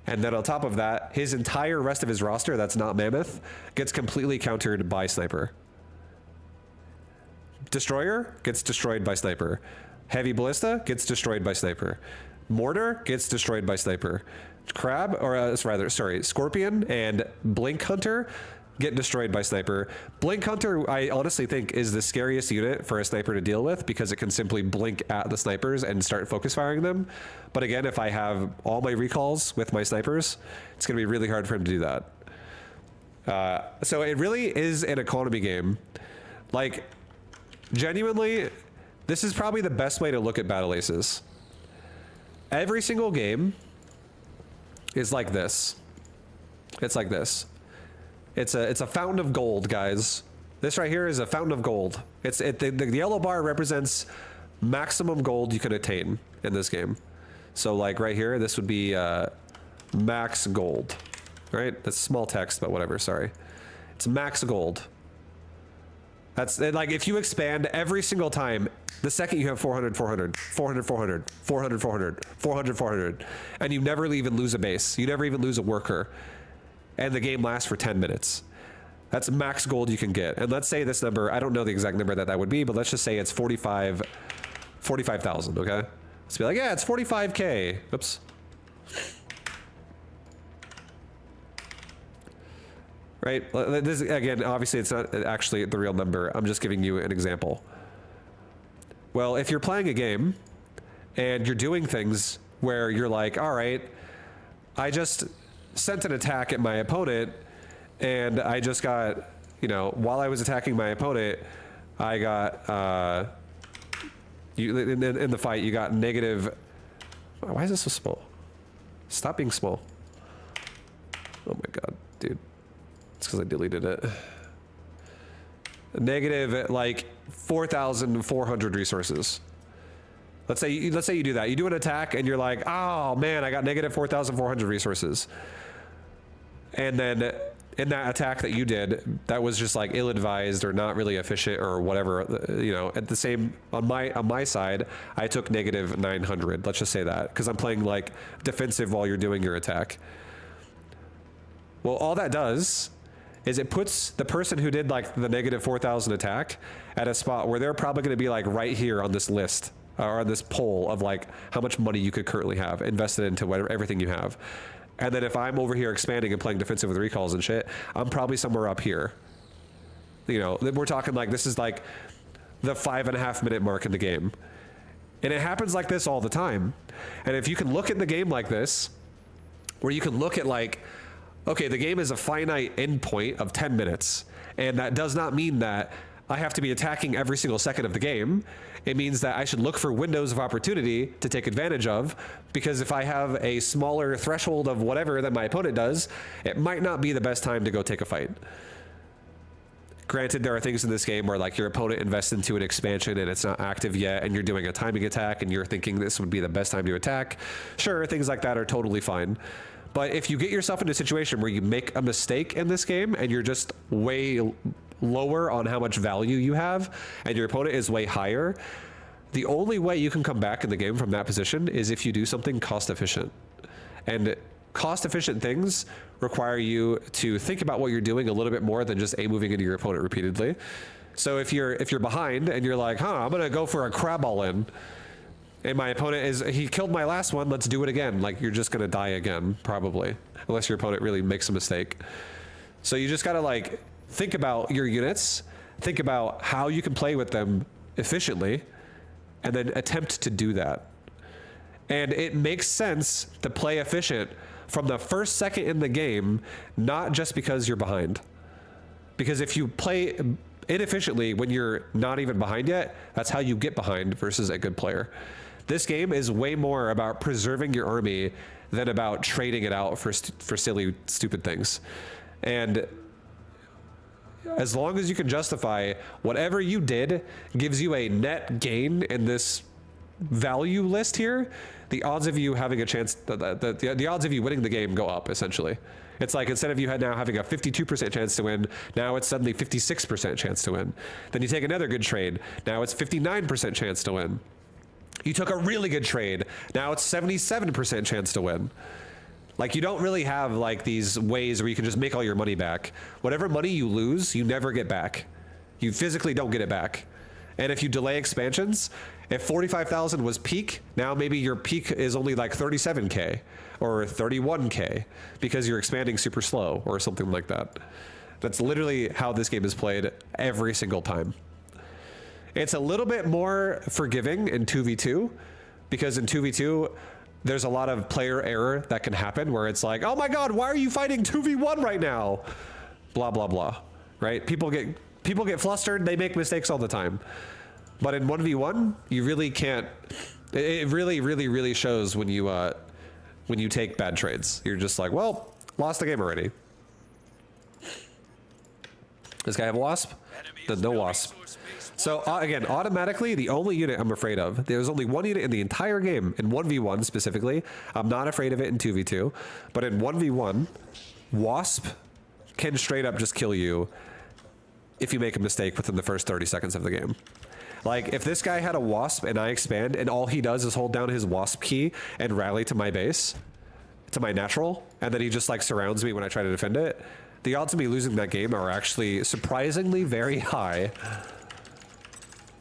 And then on top of that, his entire rest of his roster that's not Mammoth gets completely countered by Sniper. Destroyer gets destroyed by Sniper. Heavy Ballista gets destroyed by Sniper. Mortar gets destroyed by Sniper. Crab, or Scorpion and Blink Hunter get destroyed by Sniper. Blink Hunter, I honestly think, is the scariest unit for a sniper to deal with because it can simply blink at the snipers and start focus firing them. But again, if I have all my recalls with my snipers, it's going to be really hard for him to do that. So it really is an economy game. Like, genuinely, this is probably the best way to look at Battle Aces. Every single game is like this. It's like this. It's a fountain of gold, guys. This right here is a fountain of gold. The yellow bar represents maximum gold you can attain in this game. So like right here, this would be max gold, right? That's small text, but whatever, sorry. It's max gold. That's like, if you expand every single time, the second you have 400, 400, 400, 400, 400, 400, 400, 400, and you never even lose a base. You never even lose a worker. And the game lasts for 10 minutes. That's max gold you can get. And let's say this number, I don't know the exact number that would be, but let's just say it's 45,000, okay? Let's be like, yeah, it's 45K. Oops. Right? This, again, obviously it's not actually the real number. I'm just giving you an example. Well, if you're playing a game and you're doing things where you're like, all right, I just sent an attack at my opponent And I just got, you know, while I was attacking my opponent, I got, in the fight, you got negative. Why is this so small? Stop being small. Oh my god, dude. It's because I deleted it. Negative, like, 4,400 resources. Let's say you do that. You do an attack and you're like, oh man, I got negative 4,400 resources. And then in that attack that you did, that was just like ill-advised or not really efficient or whatever, you know, at the same, on my side, I took negative 900. Let's just say that, because I'm playing like defensive while you're doing your attack. Well, all that does is it puts the person who did like the negative 4,000 attack at a spot where they're probably going to be like right here on this list. Or on this poll of like how much money you could currently have invested into whatever, everything you have. And then if I'm over here expanding and playing defensive with recalls and shit, I'm probably somewhere up here. You know, we're talking like this is like the 5.5 minute mark in the game. And it happens like this all the time. And if you can look at the game like this, where you can look at like, okay, the game is a finite endpoint of 10 minutes. And that does not mean that I have to be attacking every single second of the game. It means that I should look for windows of opportunity to take advantage of, because if I have a smaller threshold of whatever that my opponent does, it might not be the best time to go take a fight. Granted, there are things in this game where like your opponent invests into an expansion and it's not active yet, and you're doing a timing attack and you're thinking this would be the best time to attack. Sure, things like that are totally fine. But if you get yourself into a situation where you make a mistake in this game and you're just way lower on how much value you have and your opponent is way higher, the only way you can come back in the game from that position is if you do something cost efficient. And cost efficient things require you to think about what you're doing a little bit more than just moving into your opponent repeatedly. So if you're behind and you're like, I'm gonna go for a crab all in, and my opponent he killed my last one, let's do it again. Like, you're just gonna die again, probably, unless your opponent really makes a mistake. So you just gotta like think about your units, think about how you can play with them efficiently, and then attempt to do that. And it makes sense to play efficient from the first second in the game, not just because you're behind. Because if you play inefficiently when you're not even behind yet, that's how you get behind versus a good player. This game is way more about preserving your army than about trading it out for silly, stupid things. And as long as you can justify whatever you did gives you a net gain in this value list here, the odds of you having a chance, the odds of you winning the game go up, essentially. It's like instead of you now having a 52% chance to win, now it's suddenly 56% chance to win. Then you take another good trade, now it's 59% chance to win. You took a really good trade, now it's 77% chance to win. Like, you don't really have like these ways where you can just make all your money back. Whatever money you lose, you never get back. You physically don't get it back. And if you delay expansions, if 45,000 was peak, now maybe your peak is only like 37K or 31K because you're expanding super slow or something like that. That's literally how this game is played every single time. It's a little bit more forgiving in 2v2 because in 2v2, there's a lot of player error that can happen where it's like, oh my God, why are you fighting 2v1 right now? Blah, blah, blah, right? People get flustered, they make mistakes all the time. But in 1v1, you really can't, it really, really, really shows when you take bad trades. You're just like, well, lost the game already. This guy have a wasp? Then no wasp. So again, automatically, the only unit I'm afraid of, there's only one unit in the entire game, in 1v1 specifically. I'm not afraid of it in 2v2, but in 1v1, Wasp can straight up just kill you if you make a mistake within the first 30 seconds of the game. Like, if this guy had a Wasp and I expand and all he does is hold down his Wasp key and rally to my base, to my natural, and then he just like surrounds me when I try to defend it, the odds of me losing that game are actually surprisingly very high.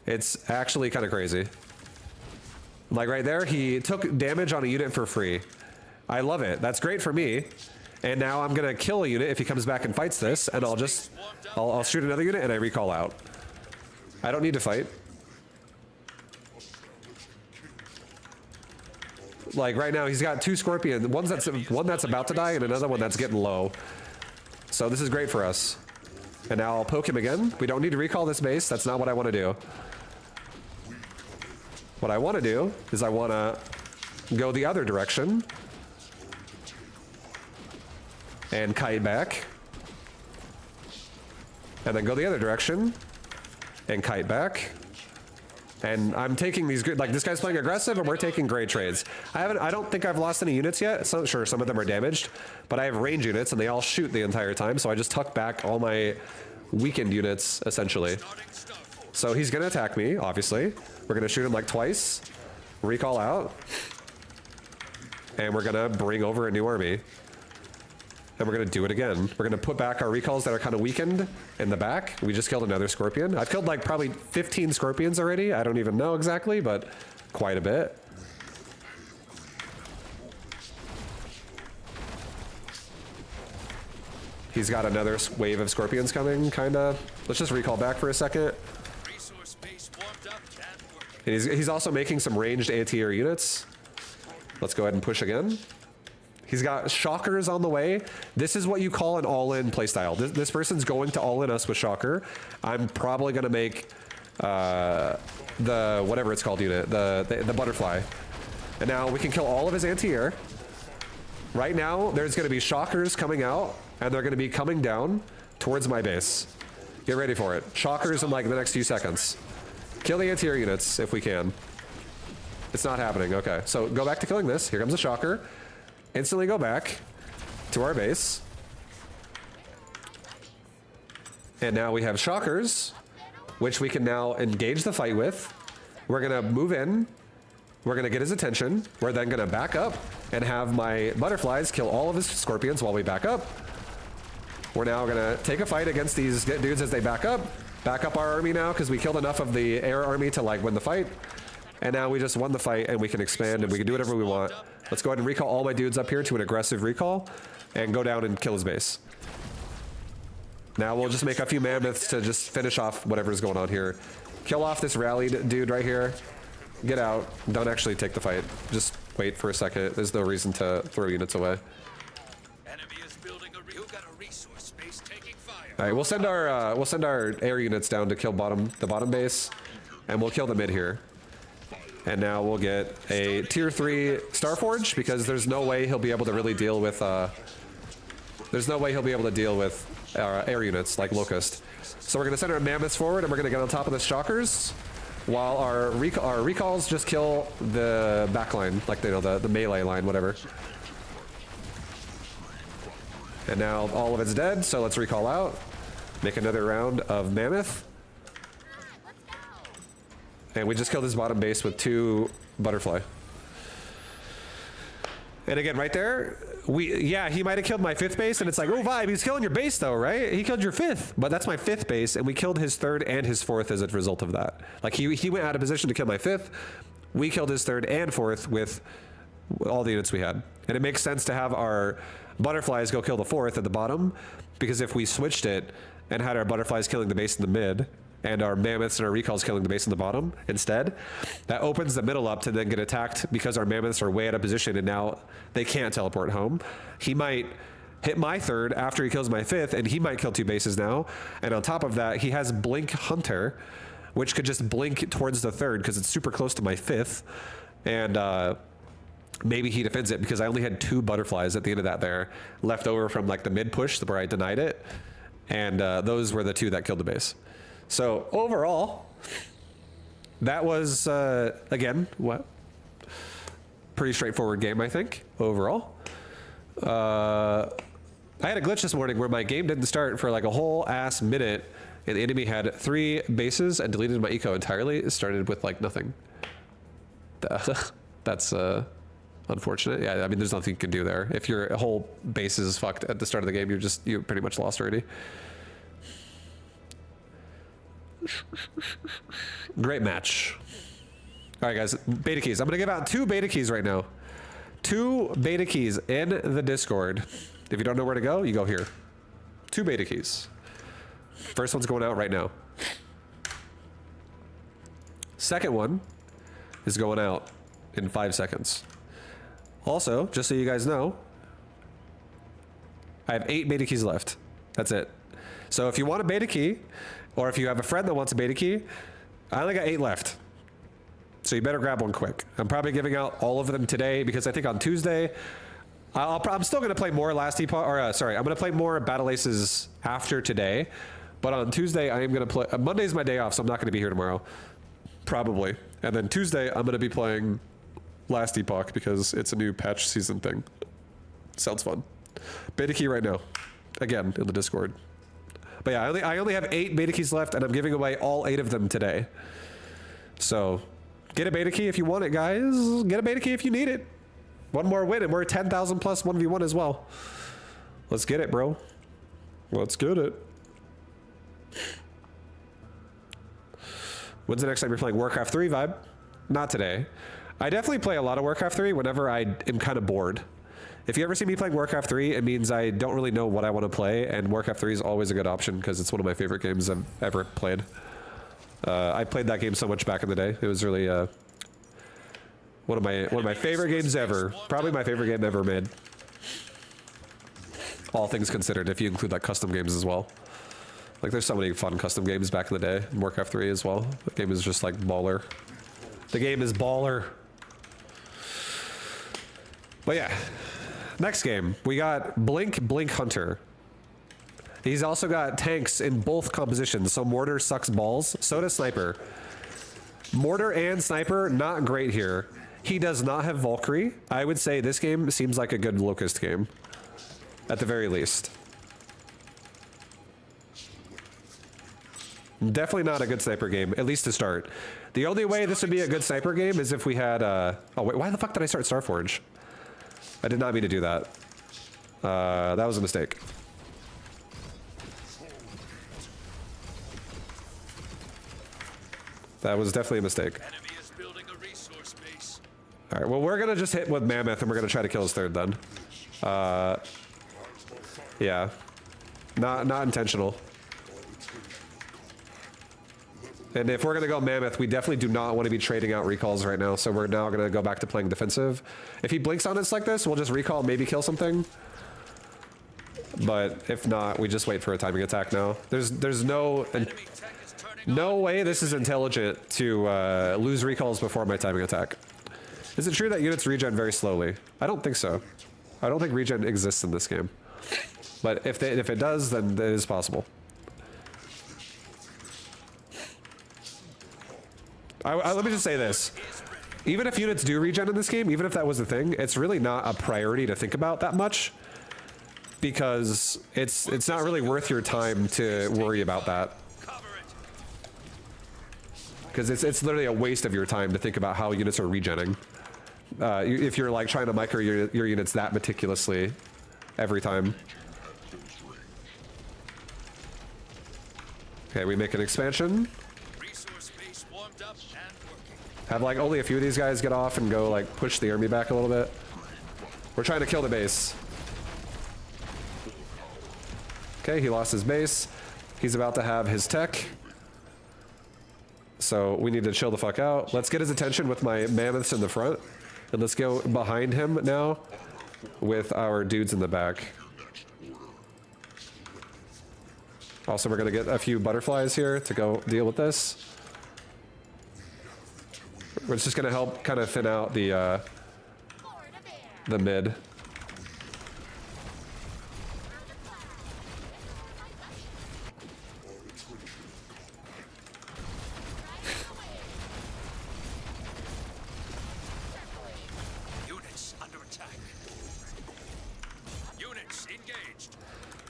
It's actually kind of crazy. Like right there, he took damage on a unit for free. I love it. That's great for me. And now I'm gonna kill a unit if he comes back and fights this, and I'll shoot another unit and I recall out. I don't need to fight. Like right now, he's got two scorpions. One that's about to die and another one that's getting low. So this is great for us. And now I'll poke him again. We don't need to recall this base. That's not what I want to do. What I want to do is I want to go the other direction and kite back. And then go the other direction and kite back. And I'm taking these good, like this guy's playing aggressive and we're taking great trades. I don't think I've lost any units yet. So sure, some of them are damaged, but I have range units and they all shoot the entire time. So I just tuck back all my weakened units essentially. So he's gonna attack me, obviously. We're gonna shoot him like twice, recall out, and we're gonna bring over a new army. And we're gonna do it again. We're gonna put back our recalls that are kind of weakened in the back. We just killed another scorpion. I've killed like probably 15 scorpions already. I don't even know exactly, but quite a bit. He's got another wave of scorpions coming, kinda. Let's just recall back for a second. Resource base warmed up and working. And he's also making some ranged anti-air units. Let's go ahead and push again. He's got shockers on the way. This is what you call an all-in playstyle. This person's going to all-in us with shocker. I'm probably gonna make the whatever it's called unit, the butterfly. And now we can kill all of his anti-air. Right now, there's gonna be shockers coming out, and they're gonna be coming down towards my base. Get ready for it. Shockers in like the next few seconds. Kill the anti-air units if we can. It's not happening, okay. So go back to killing this. Here comes a shocker. Instantly go back to our base. And now we have shockers, which we can now engage the fight with. We're gonna move in. We're gonna get his attention. We're then gonna back up and have my butterflies kill all of his scorpions while we back up. We're now gonna take a fight against these dudes as they back up. Back up our army now because we killed enough of the air army to like win the fight. And now we just won the fight and we can expand and we can do whatever we want. Let's go ahead and recall all my dudes up here to an aggressive recall and go down and kill his base. Now we'll just make a few mammoths to just finish off whatever's going on here. Kill off this rallied dude right here. Get out. Don't actually take the fight. Just wait for a second. There's no reason to throw units away. Enemy is building a you got a resource space taking fire. All right, we'll send our air units down to kill the bottom base, and we'll kill the mid here. And now we'll get a tier 3 Starforge because there's no way he'll be able to really deal with air units like Locust. So we're gonna send our mammoths forward and we're gonna get on top of the shockers while our recalls just kill the backline, like the melee line, whatever. And now all of it's dead, so let's recall out. Make another round of mammoth. And we just killed his bottom base with 2 butterfly. And again, right there, he might have killed my 5th base, and it's like, oh, vibe, he's killing your base though, right? He killed your 5th, but that's my 5th base, and we killed his 3rd and his 4th as a result of that. Like, he went out of position to kill my 5th, we killed his 3rd and 4th with all the units we had. And it makes sense to have our butterflies go kill the 4th at the bottom, because if we switched it and had our butterflies killing the base in the mid, and our mammoths and our recalls killing the base in the bottom instead, that opens the middle up to then get attacked because our mammoths are way out of position and now they can't teleport home. He might hit my 3rd after he kills my 5th, and he might kill 2 bases now. And on top of that, he has Blink Hunter, which could just blink towards the 3rd because it's super close to my 5th. And maybe he defends it because I only had 2 butterflies at the end of that there left over from like the mid push where I denied it. And those were the 2 that killed the base. So overall, that was, again, pretty straightforward game, I think, overall. I had a glitch this morning where my game didn't start for like a whole ass minute, and the enemy had 3 bases and deleted my eco entirely. It started with like nothing. That's unfortunate. Yeah, I mean, there's nothing you can do there. If your whole base is fucked at the start of the game, you're pretty much lost already. Great match. All right, guys, beta keys. I'm gonna give out 2 beta keys right now. 2 beta keys in the Discord. If you don't know where to go, you go here. 2 beta keys. First one's going out right now. Second one is going out in 5 seconds. Also, just so you guys know, I have 8 beta keys left. That's it. So if you want a beta key, or if you have a friend that wants a beta key, I only got 8 left. So you better grab one quick. I'm probably giving out all of them today because I think on Tuesday, I'm still going to play more Last Epoch, or sorry, I'm going to play more Battle Aces after today. But on Tuesday, I am going to play, Monday's my day off, so I'm not going to be here tomorrow. Probably. And then Tuesday, I'm going to be playing Last Epoch because it's a new patch season thing. Sounds fun. Beta key right now. Again, in the Discord. But yeah, I only have 8 beta keys left, and I'm giving away all 8 of them today. So, get a beta key if you want it, guys. Get a beta key if you need it. One more win, and we're 10,000 plus 1v1 as well. Let's get it, bro. Let's get it. When's the next time you're playing Warcraft 3, Vibe? Not today. I definitely play a lot of Warcraft 3 whenever I am kind of bored. If you ever see me playing Warcraft 3, it means I don't really know what I want to play, and Warcraft 3 is always a good option because it's one of my favorite games I've ever played. I played that game so much back in the day. It was really one of my favorite games ever. Probably my favorite game ever made. All things considered, if you include like custom games as well. Like there's so many fun custom games back in the day. In Warcraft 3 as well. The game is just like baller. The game is baller. But yeah. Next game, we got Blink Hunter. He's also got tanks in both compositions, so Mortar sucks balls, so does Sniper. Mortar and Sniper, not great here. He does not have Valkyrie. I would say this game seems like a good Locust game, at the very least. Definitely not a good Sniper game, at least to start. The only way this would be a good Sniper game is if we had, oh wait, why the fuck did I start Starforge? I did not mean to do that. That was a mistake. That was definitely a mistake. Enemy is building a resource base. All right, well, we're gonna just hit with Mammoth and we're gonna try to kill his third then. Yeah. Not intentional. And if we're gonna go Mammoth, we definitely do not want to be trading out recalls right now, so we're now gonna go back to playing defensive. If he blinks on us like this, we'll just recall, maybe kill something. But if not, we just wait for a timing attack now. There's no way this is intelligent to lose recalls before my timing attack. Is it true that units regen very slowly? I don't think so. I don't think regen exists in this game. But if it does, then it is possible. Let me just say this. Even if units do regen in this game, even if that was the thing, it's really not a priority to think about that much. Because it's not really worth your time to worry about that. Because it's literally a waste of your time to think about how units are regenning. If you're like trying to micro your units that meticulously every time. Okay, we make an expansion. Have like only a few of these guys get off and go like push the army back a little bit. We're trying to kill the base. Okay, he lost his base. He's about to have his tech. So we need to chill the fuck out. Let's get his attention with my mammoths in the front. And let's go behind him now with our dudes in the back. Also, we're gonna get a few butterflies here to go deal with this. It's just gonna help kind of thin out the mid. Units under attack. Units engaged.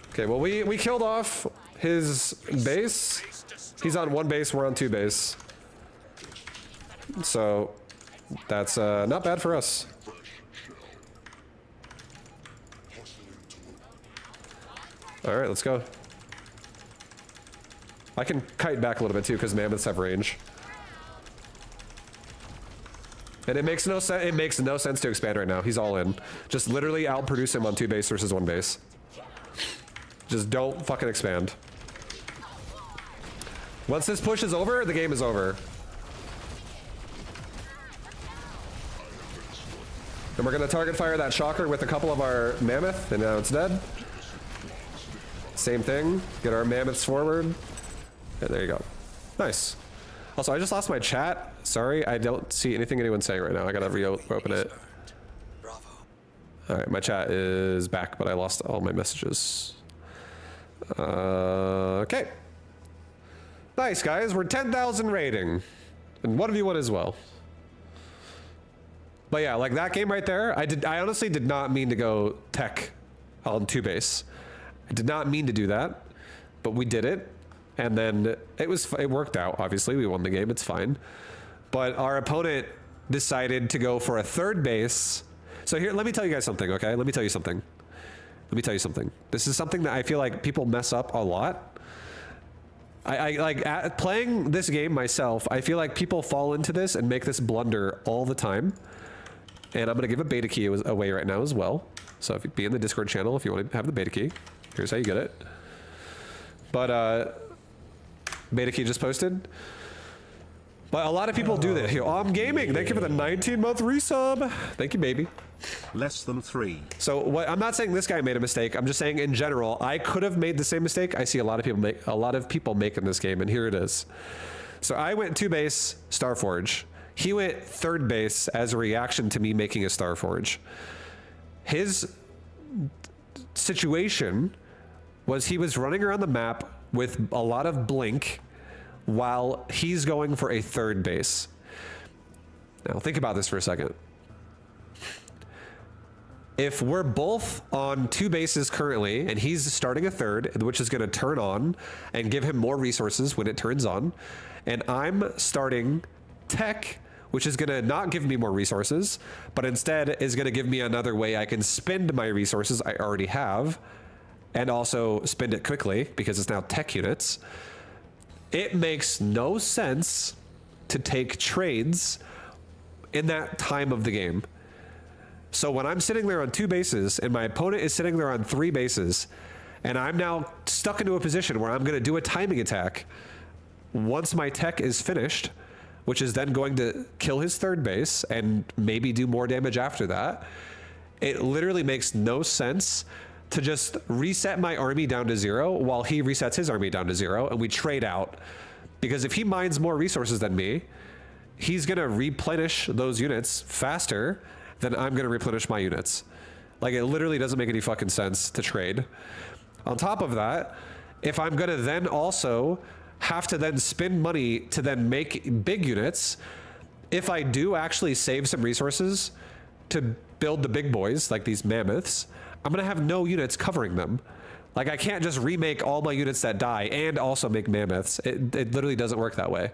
Okay, well we killed off his base. He's on 1 base, we're on 2 base. So that's not bad for us. All right, let's go. I can kite back a little bit too because mammoths have range. And it makes no sense. It makes no sense to expand right now. He's all in. Just literally outproduce him on 2 base versus 1 base. Just don't fucking expand. Once this push is over, the game is over. And we're gonna target fire that shocker with a couple of our mammoth, and now it's dead. Same thing. Get our mammoths forward. And there you go. Nice. Also, I just lost my chat. Sorry, I don't see anything anyone's saying right now. I gotta reopen it. Bravo. All right, my chat is back, but I lost all my messages. Okay. Nice, guys. We're 10,000 rating. And one of you won as well. But yeah, like that game right there, I honestly did not mean to go tech on 2-base. I did not mean to do that, but we did it. And then it worked out, obviously. We won the game, it's fine. But our opponent decided to go for a 3rd base. So here, let me tell you guys something, okay? Let me tell you something. Let me tell you something. This is something that I feel like people mess up a lot. I like playing this game myself, I feel like people fall into this and make this blunder all the time. And I'm gonna give a beta key away right now as well. So if you be in the Discord channel, if you want to have the beta key, here's how you get it. But beta key just posted. But a lot of people do that. Here, I'm gaming. Thank you for the 19-month resub. Thank you, baby. Less than 3. So what I'm not saying this guy made a mistake. I'm just saying in general, I could have made the same mistake. I see a lot of people make in this game, and here it is. So I went 2-base Starforge. He went 3rd base as a reaction to me making a Starforge. His situation was he was running around the map with a lot of blink while he's going for a 3rd base. Now think about this for a second. If we're both on 2 bases currently and he's starting a 3rd, which is going to turn on and give him more resources when it turns on, and I'm starting tech, which is going to not give me more resources, but instead is going to give me another way I can spend my resources I already have, and also spend it quickly because it's now tech units. It makes no sense to take trades in that time of the game. So when I'm sitting there on 2 bases and my opponent is sitting there on 3 bases, and I'm now stuck into a position where I'm going to do a timing attack once my tech is finished, which is then going to kill his 3rd base and maybe do more damage after that. It literally makes no sense to just reset my army down to 0 while he resets his army down to 0 and we trade out. Because if he mines more resources than me, he's gonna replenish those units faster than I'm gonna replenish my units. Like, it literally doesn't make any fucking sense to trade. On top of that, if I'm gonna then also have to then spend money to then make big units, if I do actually save some resources to build the big boys, like these mammoths, I'm gonna have no units covering them. Like, I can't just remake all my units that die and also make mammoths. It literally doesn't work that way.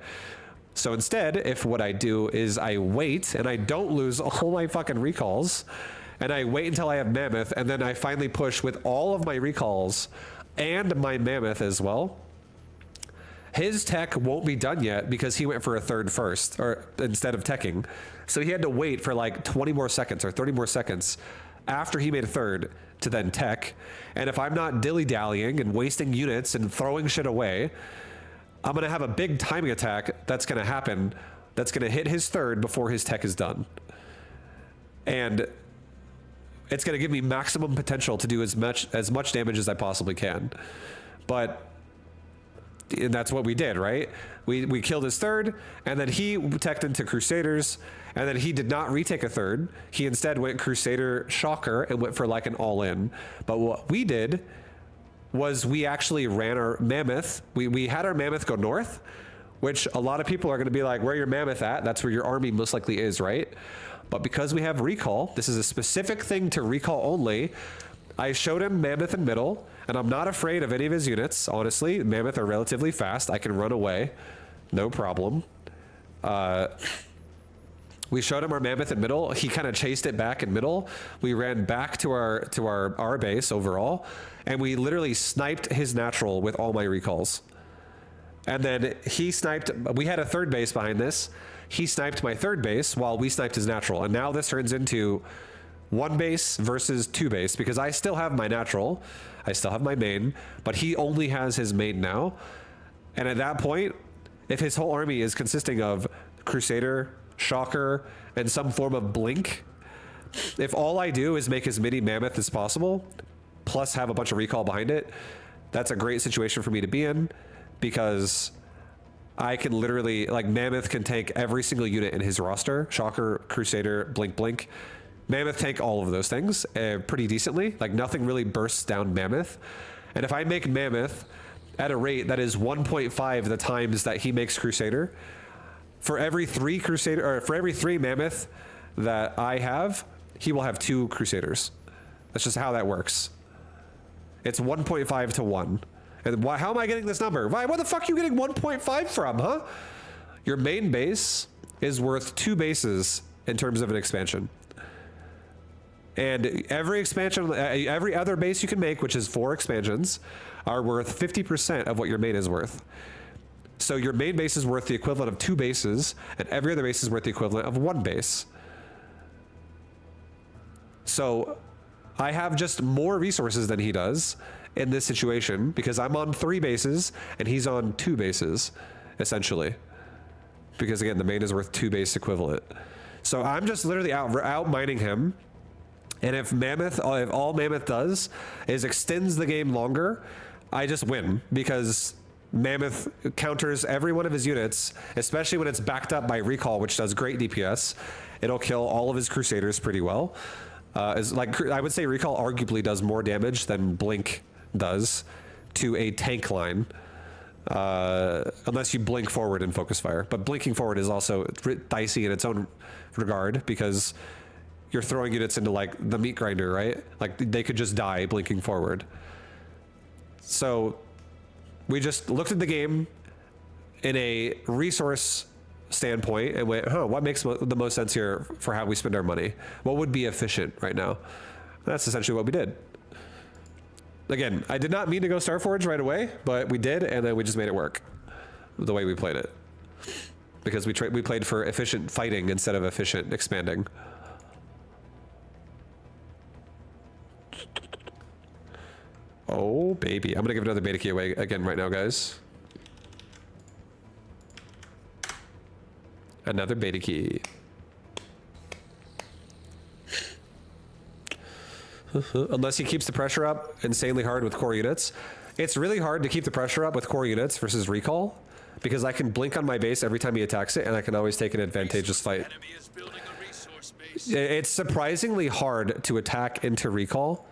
So instead, if what I do is I wait and I don't lose all my fucking recalls, and I wait until I have mammoth, and then I finally push with all of my recalls and my mammoth as well, his tech won't be done yet because he went for a 3rd first, or instead of teching. So he had to wait for like 20 more seconds or 30 more seconds after he made a 3rd to then tech. And if I'm not dilly-dallying and wasting units and throwing shit away, I'm gonna have a big timing attack that's gonna happen, that's gonna hit his 3rd before his tech is done. And it's gonna give me maximum potential to do as much damage as I possibly can. But and that's what we did, right? We killed his 3rd, and then he teched into Crusaders, and then he did not retake a 3rd. He instead went Crusader Shocker and went for like an all-in. But what we did was we actually ran our mammoth. We had our mammoth go north, which a lot of people are going to be like, where your mammoth at? That's where your army most likely is, right? But because we have recall, this is a specific thing to recall only, I showed him mammoth in middle, and I'm not afraid of any of his units, honestly. Mammoth are relatively fast. I can run away, no problem. We showed him our mammoth in middle. He kind of chased it back in middle. We ran back to our base overall, and we literally sniped his natural with all my recalls. And then he sniped, we had a 3rd base behind this. He sniped my 3rd base while we sniped his natural. And now this turns into 1 base versus 2 base, because I still have my natural, I still have my main, but he only has his main now. And at that point, if his whole army is consisting of Crusader, Shocker, and some form of blink, if all I do is make as many mammoth as possible, plus have a bunch of recall behind it, that's a great situation for me to be in because I can literally, like, Mammoth can tank every single unit in his roster. Shocker, Crusader, Blink Blink. Mammoth tank all of those things pretty decently. Like, nothing really bursts down Mammoth. And if I make Mammoth at a rate that is 1.5 the times that he makes Crusader, for every 3 Crusader, or for every 3 Mammoth that I have, he will have 2 Crusaders. That's just how that works. It's 1.5 to 1. And why, how am I getting this number? Why, what the fuck are you getting 1.5 from, huh? Your main base is worth 2 bases in terms of an expansion. And every expansion, every other base you can make, which is 4 expansions, are worth 50% of what your main is worth. So your main base is worth the equivalent of 2 bases, and every other base is worth the equivalent of 1 base. So I have just more resources than he does in this situation because I'm on 3 bases and he's on 2 bases, essentially. Because again, the main is worth 2 base equivalent. So I'm just literally out mining him. And if all Mammoth does is extends the game longer, I just win because Mammoth counters every one of his units, especially when it's backed up by Recall, which does great DPS. It'll kill all of his Crusaders pretty well. I would say Recall arguably does more damage than Blink does to a tank line, unless you blink forward and focus fire. But blinking forward is also dicey in its own regard because you're throwing units into like the meat grinder, right? Like they could just die blinking forward. So we just looked at the game in a resource standpoint and went, huh, what makes the most sense here for how we spend our money? What would be efficient right now? That's essentially what we did. Again, I did not mean to go Starforge right away, but we did, and then we just made it work the way we played it. Because we played for efficient fighting instead of efficient expanding. Oh, baby. I'm going to give another beta key away again right now, guys. Another beta key. Unless he keeps the pressure up insanely hard with core units. It's really hard to keep the pressure up with core units versus Recall, because I can blink on my base every time he attacks it, and I can always take an advantageous fight. It's surprisingly hard to attack into Recall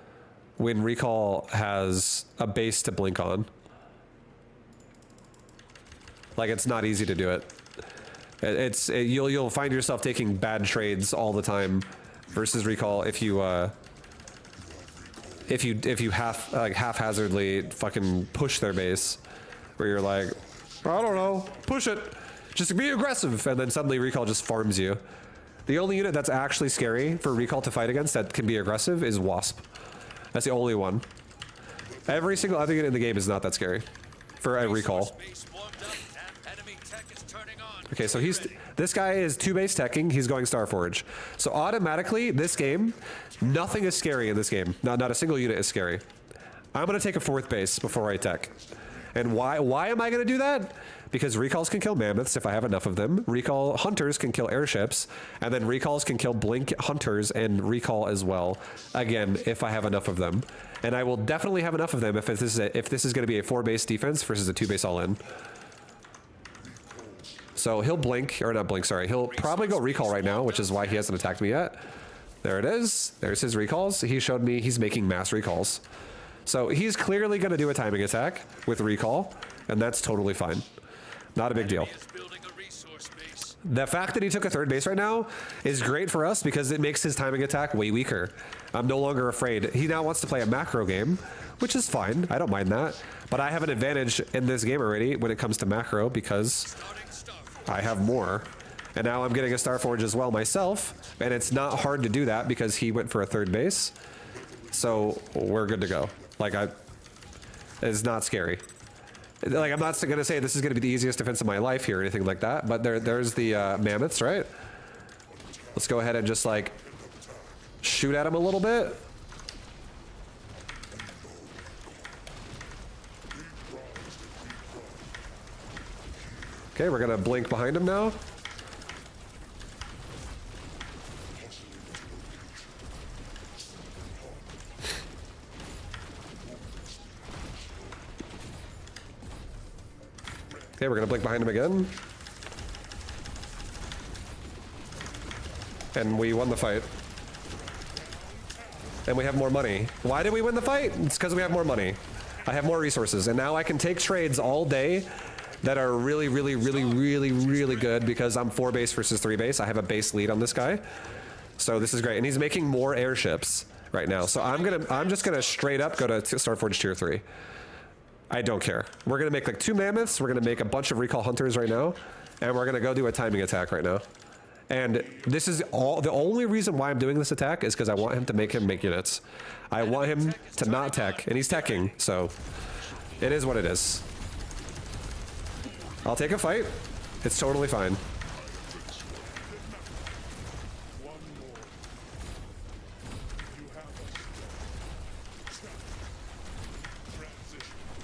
when Recall has a base to blink on. Like, it's not easy to do it. You'll find yourself taking bad trades all the time versus Recall if you haphazardly fucking push their base, where you're like, I don't know, push it, just be aggressive, and then suddenly Recall just farms you. The only unit that's actually scary for Recall to fight against that can be aggressive is Wasp. That's the only one. Every single other unit in the game is not that scary for a Recall. Okay, so this guy is 2 base teching, he's going Starforge. So automatically, this game, nothing is scary in this game. Not a single unit is scary. I'm gonna take a 4th base before I tech. And why am I gonna do that? Because Recalls can kill Mammoths if I have enough of them. Recall Hunters can kill airships, and then Recalls can kill Blink Hunters and Recall as well. Again, if I have enough of them. And I will definitely have enough of them if this is gonna be a 4 base defense versus a 2 base all-in. So he'll blink, or not blink, sorry. He'll probably go Recall right now, which is why he hasn't attacked me yet. There it is. There's his Recalls. He showed me he's making mass Recalls. So he's clearly going to do a timing attack with Recall, and that's totally fine. Not a big deal. The fact that he took a 3rd base right now is great for us because it makes his timing attack way weaker. I'm no longer afraid. He now wants to play a macro game, which is fine. I don't mind that. But I have an advantage in this game already when it comes to macro because I have more. And now I'm getting a Starforge as well myself, and it's not hard to do that because he went for a 3rd base. So we're good to go. Like, it's not scary. Like, I'm not gonna say this is gonna be the easiest defense of my life here or anything like that, but there's the Mammoths, right? Let's go ahead and just like shoot at him a little bit. Okay, we're gonna blink behind him now. Okay, we're gonna blink behind him again. And we won the fight. And we have more money. Why did we win the fight? It's because we have more money. I have more resources, and now I can take trades all day that are really, really, really, really, really good because I'm 4 base versus 3 base. I have a base lead on this guy. So this is great. And he's making more airships right now. So I'm just gonna straight up go to Starforge tier 3. I don't care. We're gonna make like 2 mammoths. We're gonna make a bunch of recall hunters right now. And we're gonna go do a timing attack right now. And this is all, the only reason why I'm doing this attack is because I want him to make units. I want him to not tech, and he's teching, so it is what it is. I'll take a fight. It's totally fine.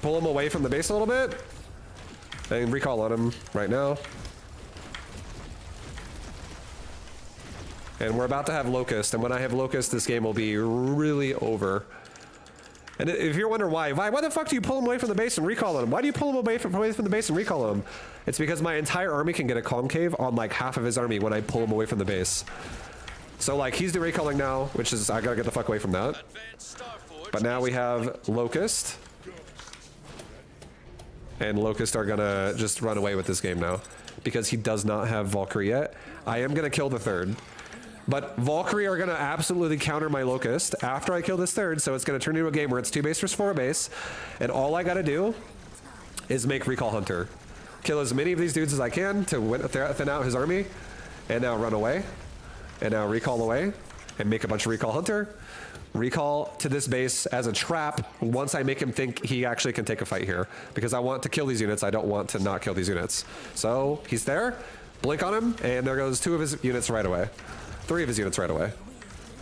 Pull him away from the base a little bit. And recall on him right now. And we're about to have Locust, and when I have Locust, this game will be really over. And if you're wondering why the fuck do you pull him away from the base and recall him? Why do you pull him away from the base and recall him? It's because my entire army can get a concave on like half of his army when I pull him away from the base. So like he's the recalling now, which is, I gotta get the fuck away from that. But now we have Locust. And Locust are gonna just run away with this game now. Because he does not have Valkyrie yet. I am gonna kill the 3rd. But Valkyrie are gonna absolutely counter my Locust after I kill this 3rd, so it's gonna turn into a game where it's 2 base versus 4 base, and all I gotta do is make Recall Hunter. Kill as many of these dudes as I can to thin out his army, and now run away, and now recall away, and make a bunch of Recall Hunter. Recall to this base as a trap once I make him think he actually can take a fight here, because I want to kill these units, I don't want to not kill these units. So, he's there, blink on him, and there goes 2 of his units right away. 3 of his units right away.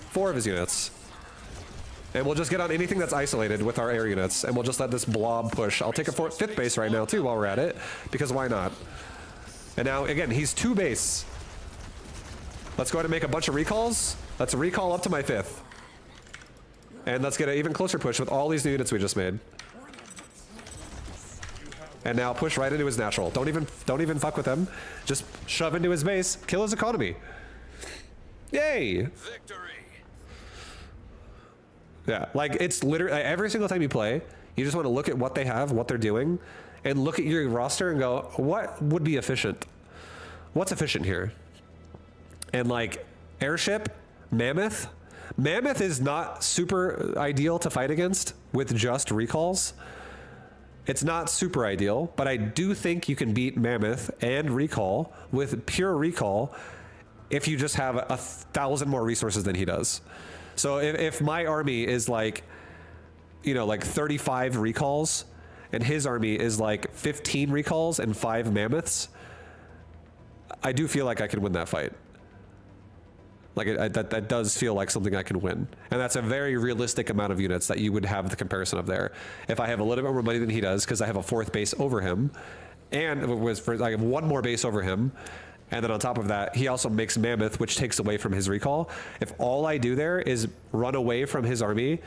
4 of his units. And we'll just get on anything that's isolated with our air units, and we'll just let this blob push. I'll take a 5th base right now, too, while we're at it, because why not? And now, again, he's 2 base. Let's go ahead and make a bunch of recalls. Let's recall up to my 5th. And let's get an even closer push with all these new units we just made. And now push right into his natural. Don't even fuck with him. Just shove into his base, kill his economy. Yay! Victory. Yeah, like it's literally every single time you play, you just want to look at what they have, what they're doing, and look at your roster and go, what would be efficient? What's efficient here? And like airship, mammoth. Mammoth is not super ideal to fight against with just recalls. It's not super ideal, but I do think you can beat mammoth and recall with pure recall if you just have 1,000 more resources than he does. So if my army is like, you know, like 35 recalls and his army is like 15 recalls and 5 mammoths, I do feel like I can win that fight. Like that does feel like something I can win. And that's a very realistic amount of units that you would have the comparison of there. If I have a little bit more money than he does, because I have a 4th base over him, and I have 1 more base over him, and then on top of that, he also makes Mammoth, which takes away from his recall. If all I do there is run away from his army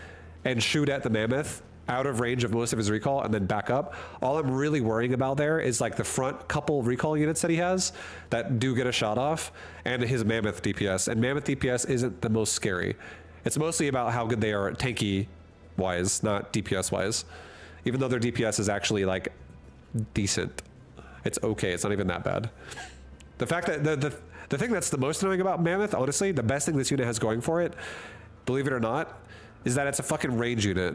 and shoot at the Mammoth out of range of most of his recall and then back up, all I'm really worrying about there is like the front couple recall units that he has that do get a shot off and his Mammoth DPS. And Mammoth DPS isn't the most scary. It's mostly about how good they are tanky wise, not DPS wise. Even though their DPS is actually like decent. It's okay, it's not even that bad. The fact that the thing that's the most annoying about Mammoth, honestly, the best thing this unit has going for it, believe it or not, is that it's a fucking range unit.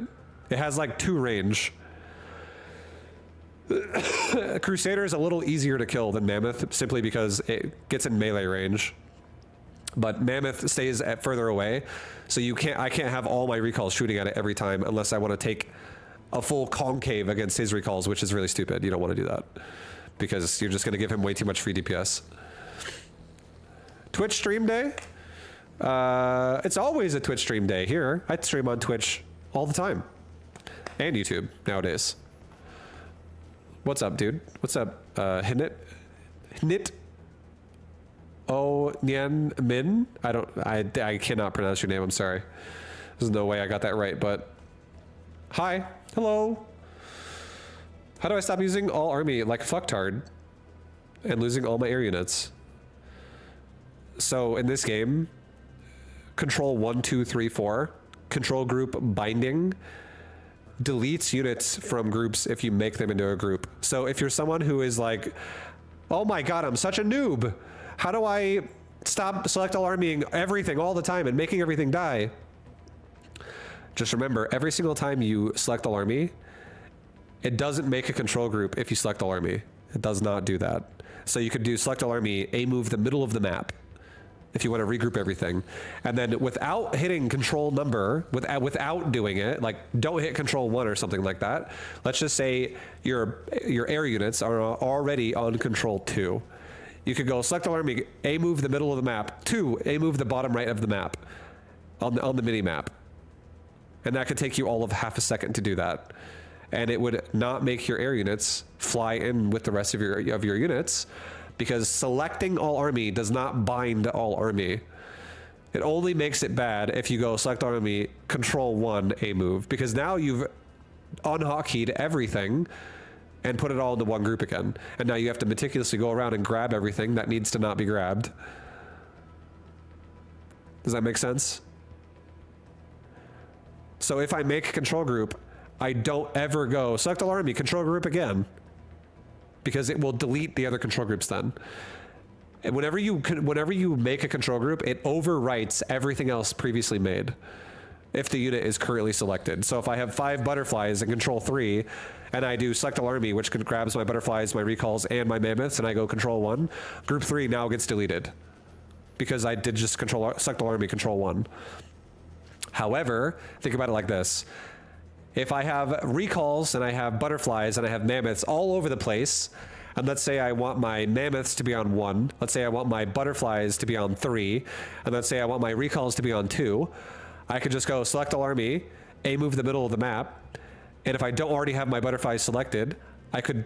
It has like 2 range. Crusader is a little easier to kill than Mammoth simply because it gets in melee range. But Mammoth stays at further away, so I can't have all my recalls shooting at it every time unless I want to take a full concave against his recalls, which is really stupid. You don't want to do that because you're just going to give him way too much free DPS. Twitch stream day? It's always a Twitch stream day here. I stream on Twitch all the time. And YouTube nowadays. What's up, dude? What's up, Hnit? Oh, Nyan Min? I cannot pronounce your name, I'm sorry. There's no way I got that right, but... Hi. Hello. How do I stop using all army like fucktard and losing all my air units? So in this game, control 1, 2, 3, 4, control group binding deletes units from groups if you make them into a group. So if you're someone who is like, oh my god, I'm such a noob. How do I stop select all armying everything all the time and making everything die? Just remember, every single time you select all army, it doesn't make a control group if you select all army. It does not do that. So you could do select all army, A move the middle of the map if you want to regroup everything. And then without hitting control number, without doing it, like don't hit control 1 or something like that. Let's just say your air units are already on control 2. You could go select all army, A move the middle of the map, 2, A move the bottom right of the map on the mini map. And that could take you all of half a second to do that. And it would not make your air units fly in with the rest of your units, because selecting all army does not bind all army. It only makes it bad if you go select all army, control 1, A move, because now you've unhotkeeyed everything and put it all into one group again. And now you have to meticulously go around and grab everything that needs to not be grabbed. Does that make sense? So if I make a control group, I don't ever go select all army, control group again, because it will delete the other control groups then. And whenever you make a control group, it overwrites everything else previously made if the unit is currently selected. So if I have 5 butterflies in control 3, and I do select all army, which grabs my butterflies, my recalls, and my mammoths, and I go control 1, group 3 now gets deleted because I did just select all army, control 1. However, think about it like this. If I have recalls and I have butterflies and I have mammoths all over the place, and let's say I want my mammoths to be on 1, let's say I want my butterflies to be on 3, and let's say I want my recalls to be on 2, I could just go select all army, A move the middle of the map, and if I don't already have my butterflies selected, I could,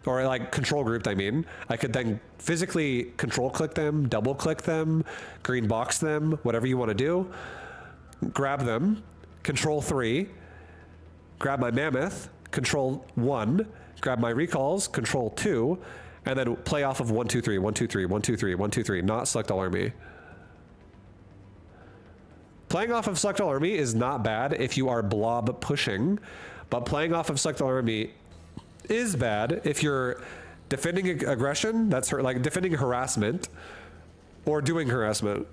or like control grouped, I mean, I could then physically control click them, double click them, green box them, whatever you want to do, grab them, control 3, grab my mammoth, control 1, grab my recalls, control 2, and then play off of 1, 2, 3, 1, 2, 3, 1, 2, 3, 1, 2, 3, not select all army. Playing off of select all army is not bad if you are blob pushing, but playing off of select all army is bad if you're defending aggression, that's like defending harassment, or doing harassment.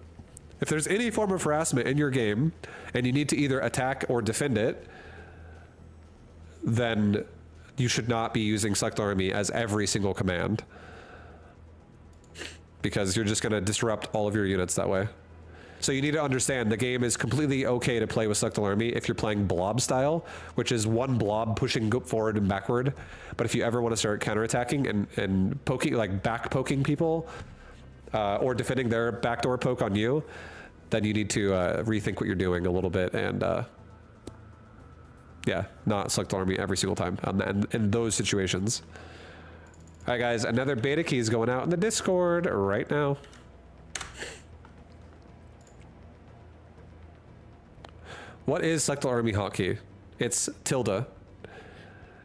If there's any form of harassment in your game, and you need to either attack or defend it, then you should not be using select army as every single command, because you're just going to disrupt all of your units that way. So you need to understand the game is completely okay to play with select army if you're playing blob style, which is one blob pushing forward and backward. But if you ever want to start counterattacking and poking, like back poking people, or defending their backdoor poke on you, then you need to rethink what you're doing a little bit and yeah, not select army every single time in those situations. All right, guys, another beta key is going out in the Discord right now. What is select army hotkey? It's tilde.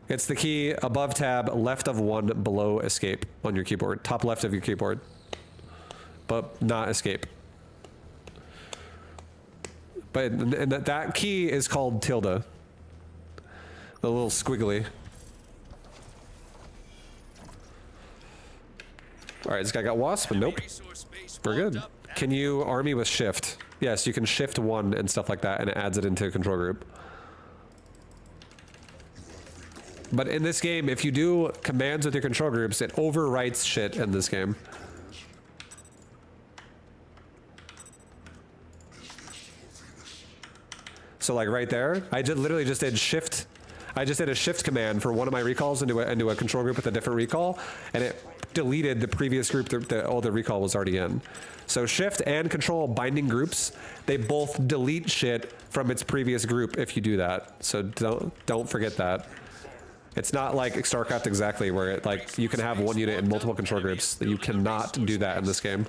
It's the key above tab, left of 1, below escape on your keyboard, top left of your keyboard, but not escape. But and that key is called tilde. A little squiggly. All right, this guy got wasp, but nope. We're good. Can you army with shift? Yes, you can shift 1 and stuff like that, and it adds it into a control group. But in this game, if you do commands with your control groups, it overwrites shit in this game. So like right there, I literally just did shift. I just did a shift command for one of my recalls into a control group with a different recall, and it deleted the previous group that all the recall was already in. So shift and control binding groups, they both delete shit from its previous group if you do that. So don't forget that. It's not like StarCraft exactly, where it, like you can have one unit in multiple control groups. You cannot do that in this game.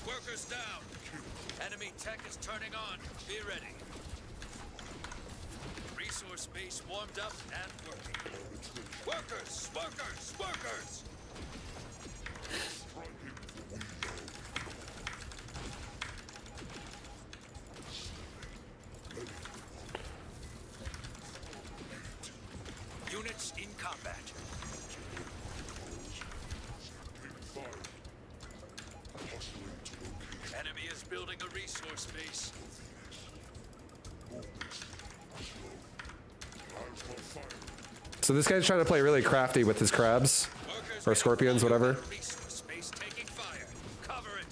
Workers down. Enemy tech is turning on. Be ready. Resource base warmed up and working. Workers! Workers! Workers! Units in combat. Enemy is building a resource base. So this guy's trying to play really crafty with his crabs. Workers Or scorpions, whatever. Resource base taking fire. Cover it.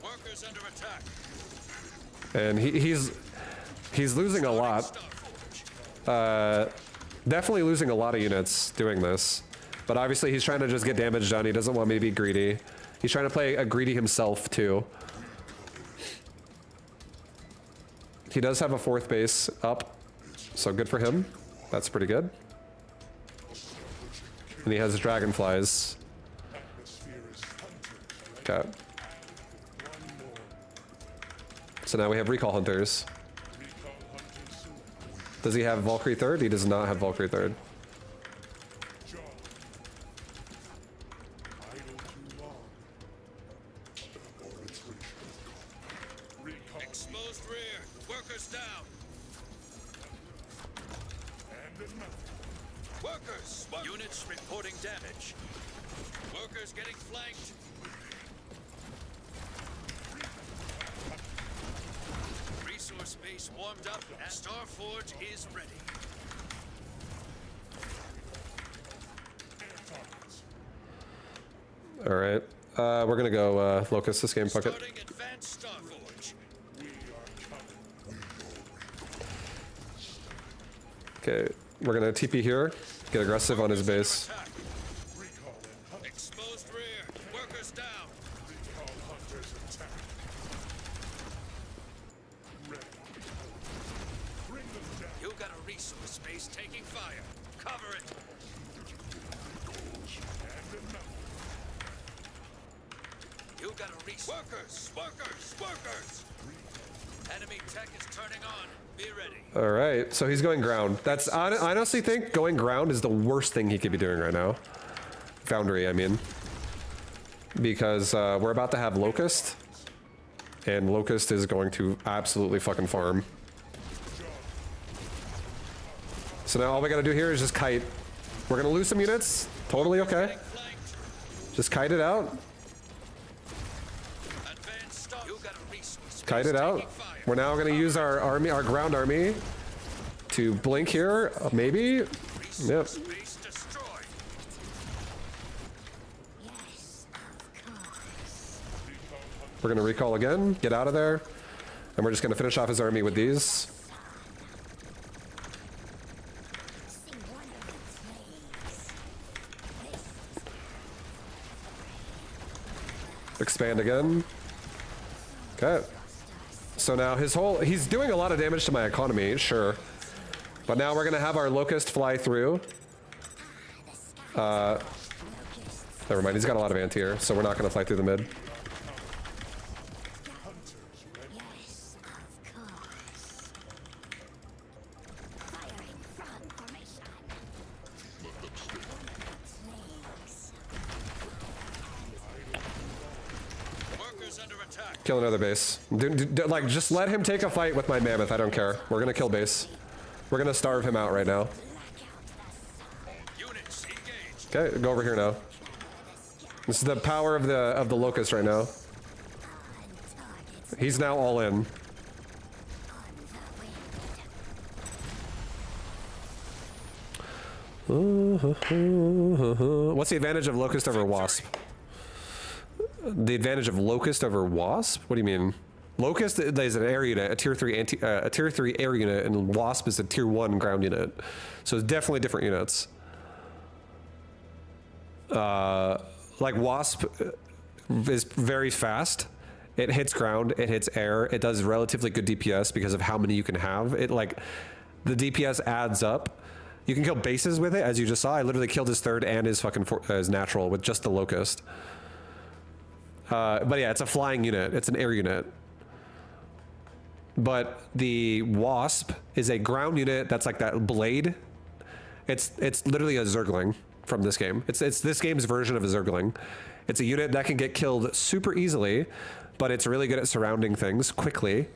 Workers under attack. And he's losing a lot. Definitely losing a lot of units doing this. But obviously he's trying to just get damage done. He doesn't want me to be greedy. He's trying to play a greedy himself too. He does have a 4th base up, so good for him. That's pretty good. And he has dragonflies. Okay. So now we have recall hunters. Does he have Valkyrie 3rd? He does not have Valkyrie 3rd. Exposed rear. Workers down. Workers. Units reporting damage. Workers getting flanked. Resource base warmed up and Starforge is ready. All right. We're gonna go Locust this game. Fuck it. Starting advanced Starforge. Okay. We're gonna TP here. Get aggressive on his base. Attack. Exposed rear. Workers down. You got a resource base taking fire. Cover it. You got a resource. Workers! Workers! Workers! Enemy tech is turning on. Be ready. All right. So he's going ground. That's I honestly think going ground is the worst thing he could be doing right now. Foundry, I mean. Because we're about to have Locust. And Locust is going to absolutely fucking farm. So now all we gotta do here is just kite. We're gonna lose some units. Totally okay. Flanked. Just kite it out. Advanced star. You got a resource Kite base it out. taking fire. We're now gonna use our army, our ground army, to blink here. Maybe. Yep. Resource base destroyed. We're gonna recall again. Get out of there. And we're just gonna finish off his army with these. Expand again. Okay. So now he's doing a lot of damage to my economy, sure. But now we're gonna have our Locust fly through. Never mind, he's got a lot of anti-air, so we're not gonna fly through the mid. Workers under attack. Kill another base. Like, just let him take a fight with my mammoth, I don't care. We're gonna kill base. We're gonna starve him out right now. Units engaged. Okay, go over here now. This is the power of the Locust right now. He's now all in. What's the advantage of Locust over Wasp? The advantage of Locust over Wasp? What do you mean? Locust is an air unit, a tier 3 a tier 3 air unit, and Wasp is a tier 1 ground unit. So it's definitely different units. Like Wasp is very fast. It hits ground, it hits air, it does relatively good DPS because of how many you can have. It like the DPS adds up. You can kill bases with it, as you just saw. I literally killed his third and his fucking his natural with just the locust. But yeah, it's a flying unit. It's an air unit. But the wasp is a ground unit that's like that blade. It's literally a zergling from this game. It's this game's version of a zergling. It's a unit that can get killed super easily, but it's really good at surrounding things quickly.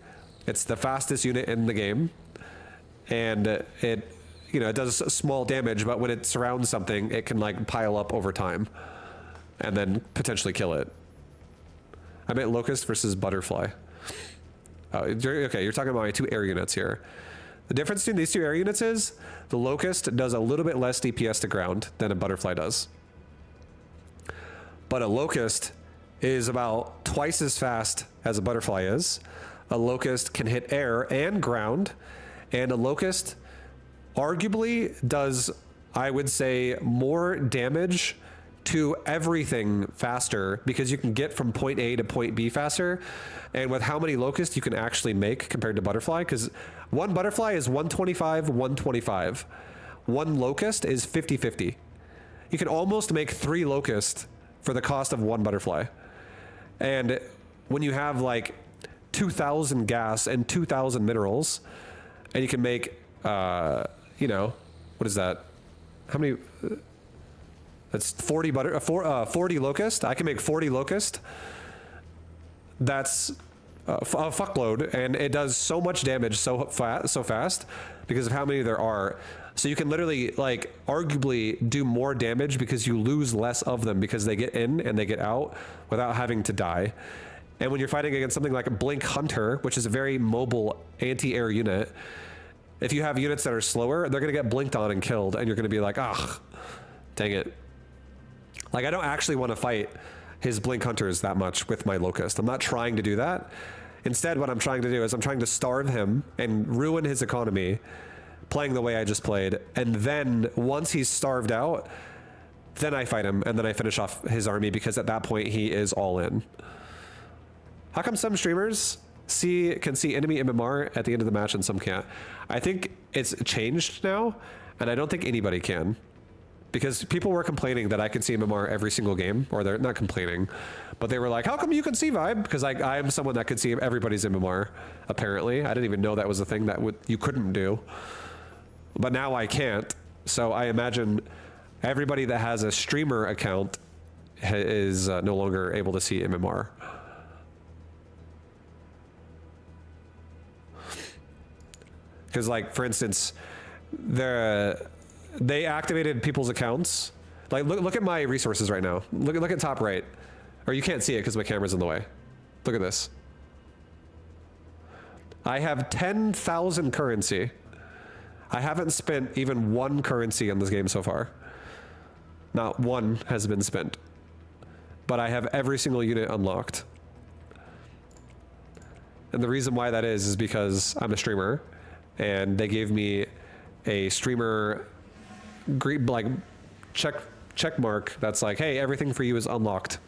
It's the fastest unit in the game, and it does small damage, but when it surrounds something, it can like pile up over time, and then potentially kill it. I meant locust versus butterfly. Oh, okay, you're talking about my 2 air units here. The difference between these 2 air units is the locust does a little bit less DPS to ground than a butterfly does. But a locust is about twice as fast as a butterfly is. A locust can hit air and ground, and a locust arguably does, I would say, more damage to everything faster because you can get from point A to point B faster. And with how many locusts you can actually make compared to butterfly, because one butterfly is 125, 125. One locust is 50-50. You can almost make 3 locusts for the cost of 1 butterfly. And when you have like 2,000 gas and 2,000 minerals, and you can make, what is that? How many? That's 40 40 locust. I can make 40 locust. That's a fuckload, and it does so much damage so fast because of how many there are. So you can literally, like, arguably do more damage because you lose less of them because they get in and they get out without having to die. And when you're fighting against something like a Blink Hunter, which is a very mobile anti-air unit, if you have units that are slower, they're going to get blinked on and killed, and you're going to be like, ah, dang it. Like, I don't actually want to fight his Blink Hunters that much with my Locust. I'm not trying to do that. Instead, what I'm trying to do is I'm trying to starve him and ruin his economy, playing the way I just played. And then once he's starved out, then I fight him, and then I finish off his army, because at that point he is all in. How come some streamers can see enemy MMR at the end of the match and some can't? I think it's changed now, and I don't think anybody can. Because people were complaining that I could see MMR every single game, or they're not complaining, but they were like, how come you can see Vibe? Because I'm someone that could see everybody's MMR, apparently. I didn't even know that was a thing that you couldn't do. But now I can't. So I imagine everybody that has a streamer account is no longer able to see MMR. Because, like, for instance, they activated people's accounts. Like, look at my resources right now. Look at top right. Or you can't see it because my camera's in the way. Look at this. I have 10,000 currency. I haven't spent even 1 currency on this game so far. Not 1 has been spent. But I have every single unit unlocked. And the reason why that is because I'm a streamer, and they gave me a streamer check mark that's like, hey, everything for you is unlocked.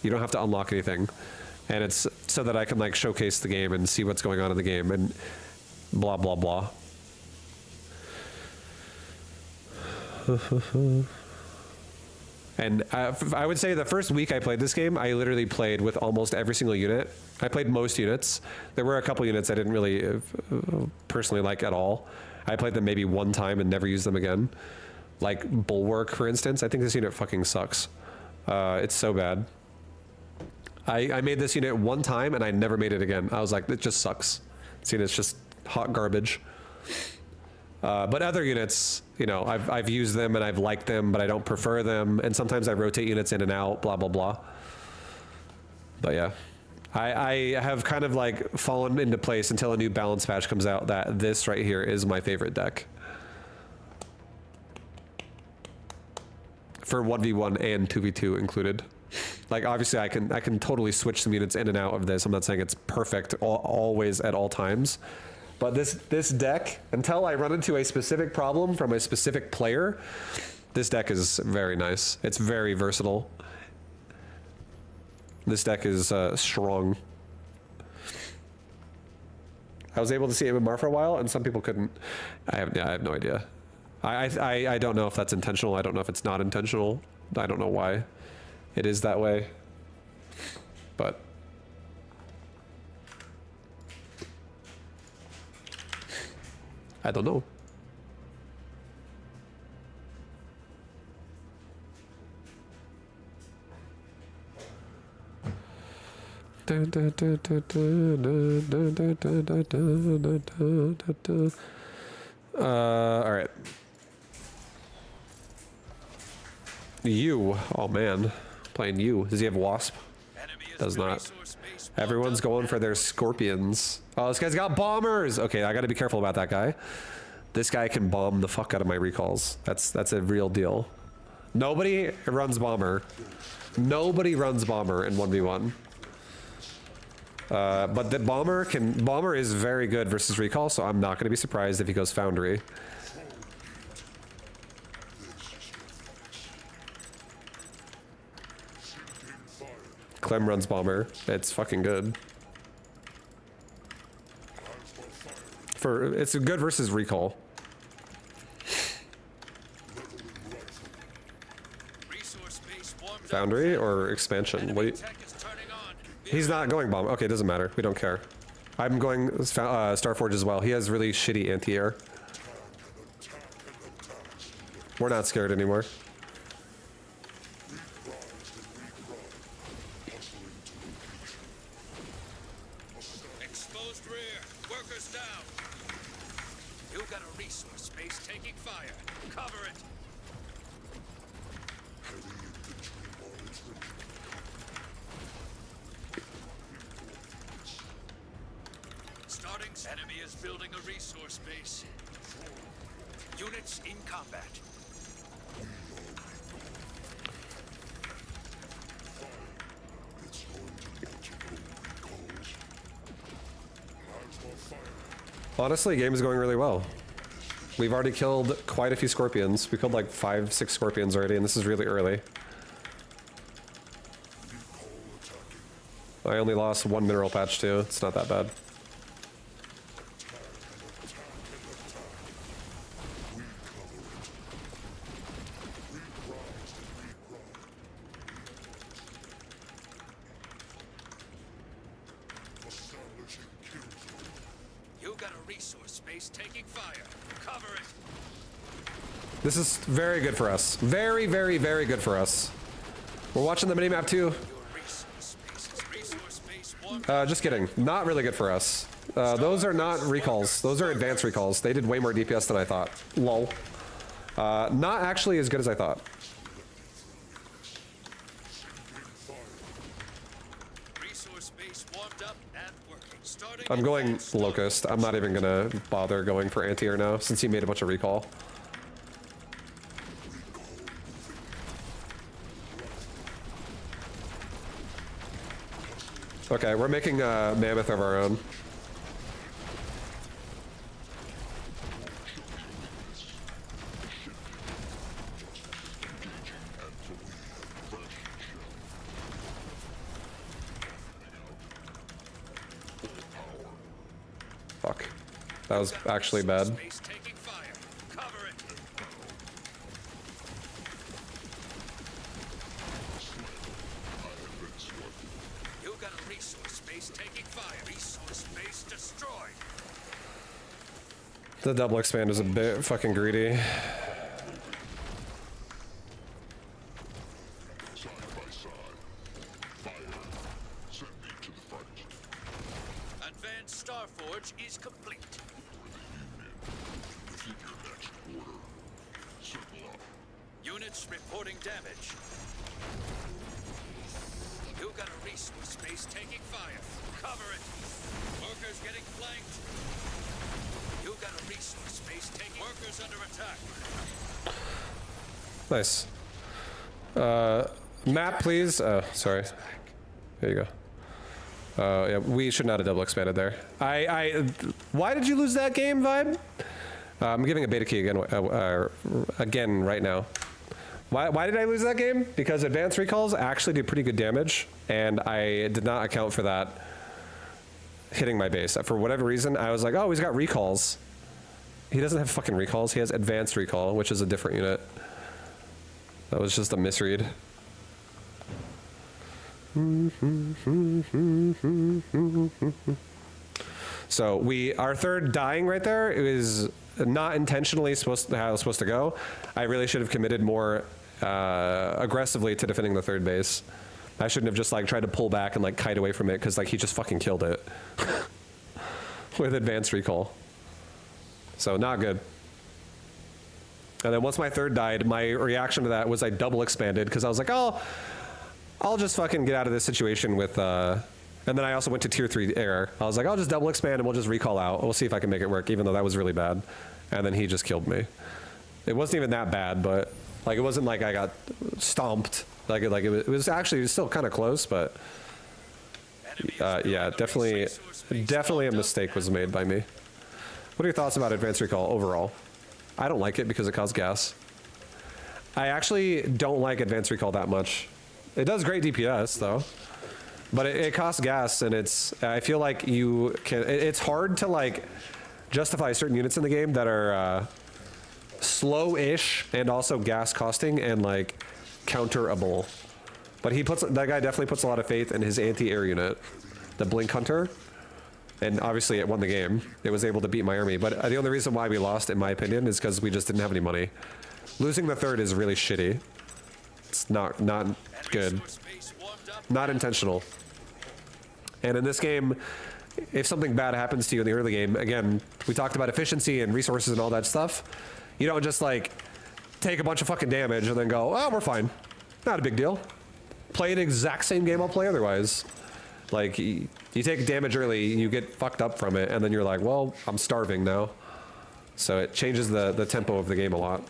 You don't have to unlock anything. And it's so that I can, like, showcase the game and see what's going on in the game and blah blah blah. And I would say the first week I played this game, I literally played with almost every single unit. I played most units. There were a couple units I didn't really personally like at all. I played them maybe 1 time and never used them again. Like Bulwark, for instance. I think this unit fucking sucks. It's so bad. I made this unit 1 time and I never made it again. I was like, it just sucks. This unit's just hot garbage. But other units, you know, I've used them and I've liked them, but I don't prefer them. And sometimes I rotate units in and out, blah, blah, blah. But yeah, I have kind of like fallen into place until a new balance patch comes out that this right here is my favorite deck. For 1v1 and 2v2 included. Like, obviously I can totally switch some units in and out of this. I'm not saying it's perfect always at all times. But this deck, until I run into a specific problem from a specific player, this deck is very nice. It's very versatile. This deck is strong. I was able to see MMR for a while, and some people couldn't. I have no idea. I don't know if that's intentional. I don't know if it's not intentional. I don't know why it is that way. But I don't know. All right. You. Oh man, playing you. Does he have wasp? Does not. Everyone's going for their scorpions. Oh, this guy's got bombers. Okay, I got to be careful about that guy. This guy can bomb the fuck out of my recalls. That's a real deal. Nobody runs bomber. Nobody runs bomber in 1v1. But the bomber is very good versus recall, so I'm not going to be surprised if he goes foundry. Clem runs bomber. It's fucking good. It's good versus recall. Foundry or expansion? What? He's not going bomb. Okay, doesn't matter. We don't care. I'm going Starforge as well. He has really shitty anti-air. We're not scared anymore. Exposed rear. Workers down. You got a resource space taking fire. Cover it. Enemy is building a resource base. Units in combat. Honestly, game is going really well. We've already killed quite a few scorpions. We killed like 5-6 scorpions already, and this is really early. I only lost 1 mineral patch too. It's not that bad. This is very good for us. Very, very, very good for us. We're watching the minimap too. Just kidding. Not really good for us. Those are not recalls. Those are advanced recalls. They did way more DPS than I thought. Lol. Not actually as good as I thought. I'm going Locust. I'm not even gonna bother going for anti-air now since he made a bunch of recall. Okay, we're making a mammoth of our own. Fuck. That was actually bad. The double expand is a bit fucking greedy. Advanced Starforge is complete. Units reporting damage. You got a resource space taking fire. Cover it. Workers getting flanked. You got a resource space taking workers under attack. Nice. Map, please. Oh, sorry. There you go. Yeah, we should not have double expanded there. Why did you lose that game, Vibe? I'm giving a beta key again right now. Why did I lose that game? Because advanced recalls actually do pretty good damage, and I did not account for that hitting my base. For whatever reason, I was like, oh, he's got recalls. He doesn't have fucking recalls. He has advanced recall, which is a different unit. That was just a misread. So our third dying right there is not intentionally supposed to how it was supposed to go. I really should have committed more aggressively to defending the third base. I shouldn't have just like tried to pull back and like kite away from it because like he just fucking killed it with advanced recall. So not good. And then once my third died, my reaction to that was I double expanded because I was like, oh, I'll just fucking get out of this situation with. And then I also went to tier 3 air. I was like, I'll just double expand and we'll just recall out. We'll see if I can make it work, even though that was really bad. And then he just killed me. It wasn't even that bad, but like it wasn't like I got stomped. Like it was actually still kind of close, but yeah, definitely a mistake was made by me. What are your thoughts about advanced recall overall? I don't like it because it caused gas. I actually don't like advanced recall that much. It does great DPS though. But it costs gas, and I feel like it's hard to like justify certain units in the game that are slow-ish and also gas costing and like counterable. But that guy definitely puts a lot of faith in his anti-air unit, the Blink Hunter, and obviously it won the game. It was able to beat my army, but the only reason why we lost, in my opinion, is because we just didn't have any money. Losing the third is really shitty. It's not good. Not intentional. And in this game, if something bad happens to you in the early game, again, we talked about efficiency and resources and all that stuff. You don't just like take a bunch of fucking damage and then go, oh, we're fine. Not a big deal. Play the exact same game I'll play otherwise. Like, you take damage early, you get fucked up from it, and then you're like, well, I'm starving now. So it changes the tempo of the game a lot.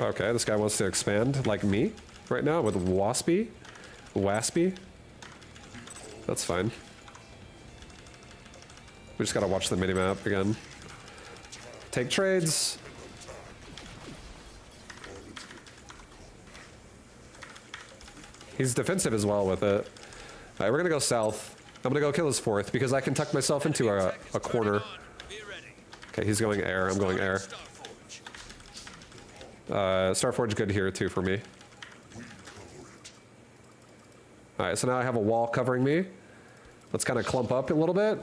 Okay, this guy wants to expand like me right now with Waspy. That's fine. We just gotta watch the minimap again. Take trades. He's defensive as well with it. Alright, we're gonna go south. I'm gonna go kill his fourth because I can tuck myself into a corner. Okay, he's going air. I'm going air. Starforge good here too for me. Alright, so now I have a wall covering me. Let's kind of clump up a little bit.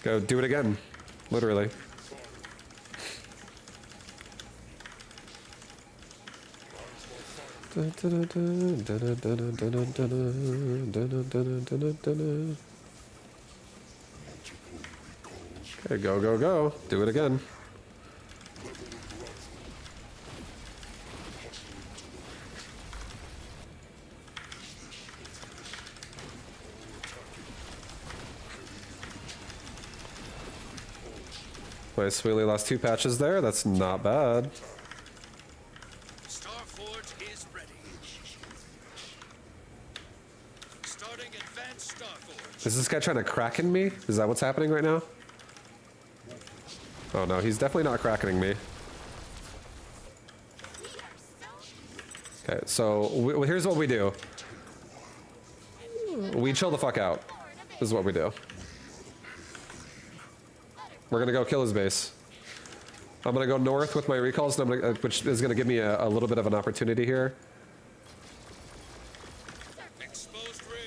Go do it again, literally. Okay, go, go, go. Do it again. Nice, we only lost 2 patches there. That's not bad. Starforge is ready. Starting advanced Starforge. Is this guy trying to kraken me? Is that what's happening right now? Oh no, he's definitely not krakening me. Okay, so here's what we do. We chill the fuck out. This is what we do. We're gonna go kill his base. I'm gonna go north with my recalls, and which is gonna give me a little bit of an opportunity here. Exposed rear.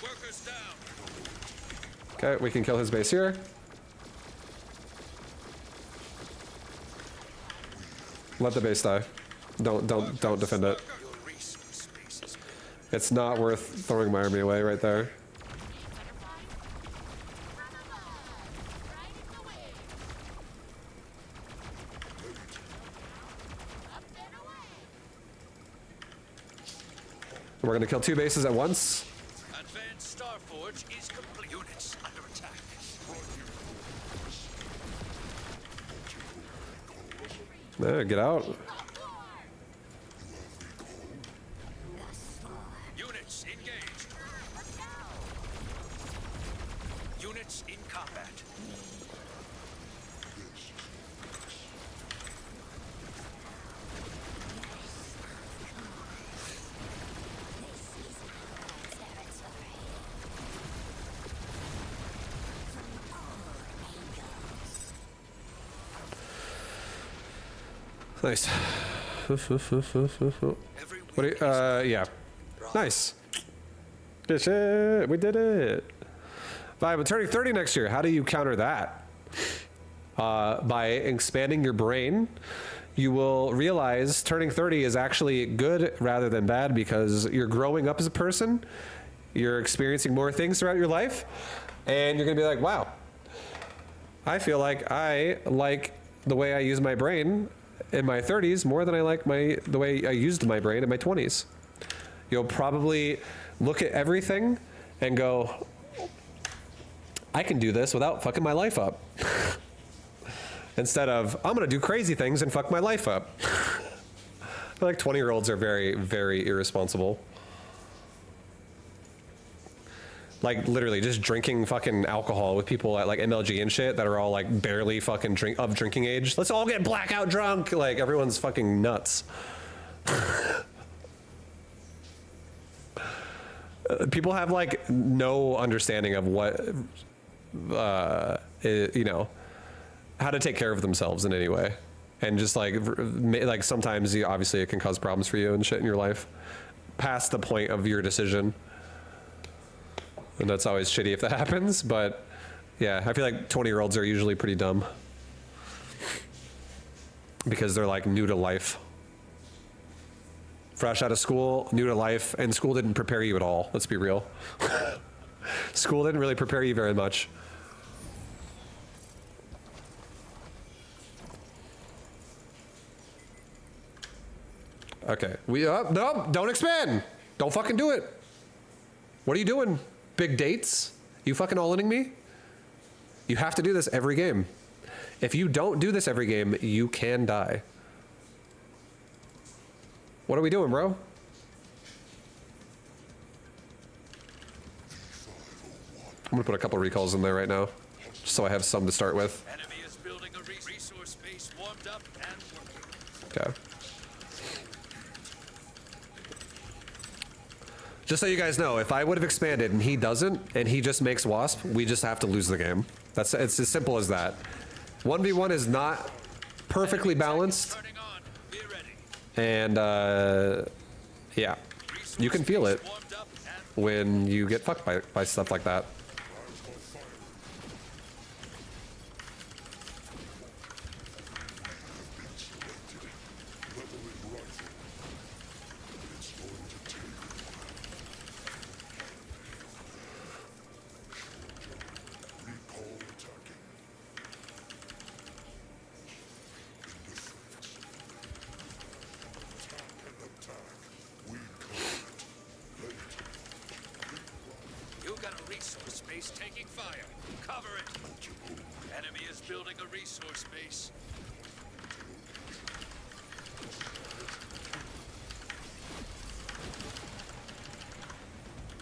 Workers down. Okay, we can kill his base here. Let the base die. Don't defend it. It's not worth throwing my army away right there. We're gonna kill 2 bases at once. Advanced Starforge is complete. Units under attack. There, get out. Units engaged. units in combat. Nice. What do you, yeah. Nice. Good shit. We did it. Vibe, I'm turning 30 next year. How do you counter that? By expanding your brain, you will realize turning 30 is actually good rather than bad because you're growing up as a person. You're experiencing more things throughout your life. And you're going to be like, wow, I feel like I like the way I use my brain in my 30s more than I like the way I used my brain in my 20s. You'll probably look at everything and go, I can do this without fucking my life up. Instead of, I'm gonna do crazy things and fuck my life up. I feel like 20-year-olds are very, very irresponsible. Like literally just drinking fucking alcohol with people at like MLG and shit that are all like barely fucking drinking age. Let's all get blackout drunk. Like everyone's fucking nuts. People have like no understanding of what, you know, how to take care of themselves in any way. And just like sometimes obviously it can cause problems for you and shit in your life past the point of your decision. And that's always shitty if that happens, but yeah, I feel like 20-year-olds are usually pretty dumb because they're like new to life. Fresh out of school, new to life, and school didn't prepare you at all. Let's be real. School didn't really prepare you very much. Okay, no, don't expand. Don't fucking do it. What are you doing? Big dates? You fucking all-inning me? You have to do this every game. If you don't do this every game, you can die. What are we doing, bro? I'm gonna put a couple recalls in there right now, just so I have some to start with. Enemy is building a resource base warmed up and working. Okay. Just so you guys know, if I would have expanded and he doesn't, and he just makes Wasp, we just have to lose the game. It's as simple as that. 1v1 is not perfectly balanced. And, yeah. You can feel it when you get fucked by stuff like that. Taking fire. Cover it. Enemy is building a resource base.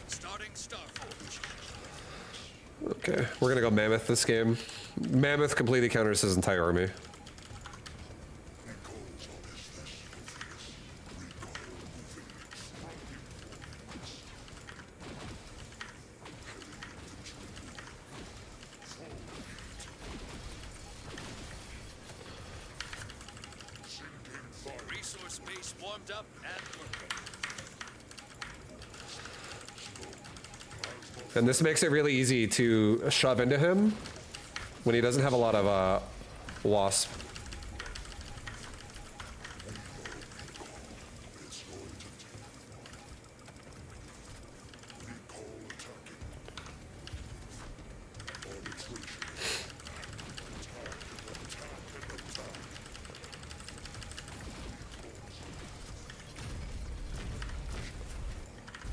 Starting Starforge. Okay, we're gonna go Mammoth this game. Mammoth completely counters his entire army. And this makes it really easy to shove into him when he doesn't have a lot of wasp.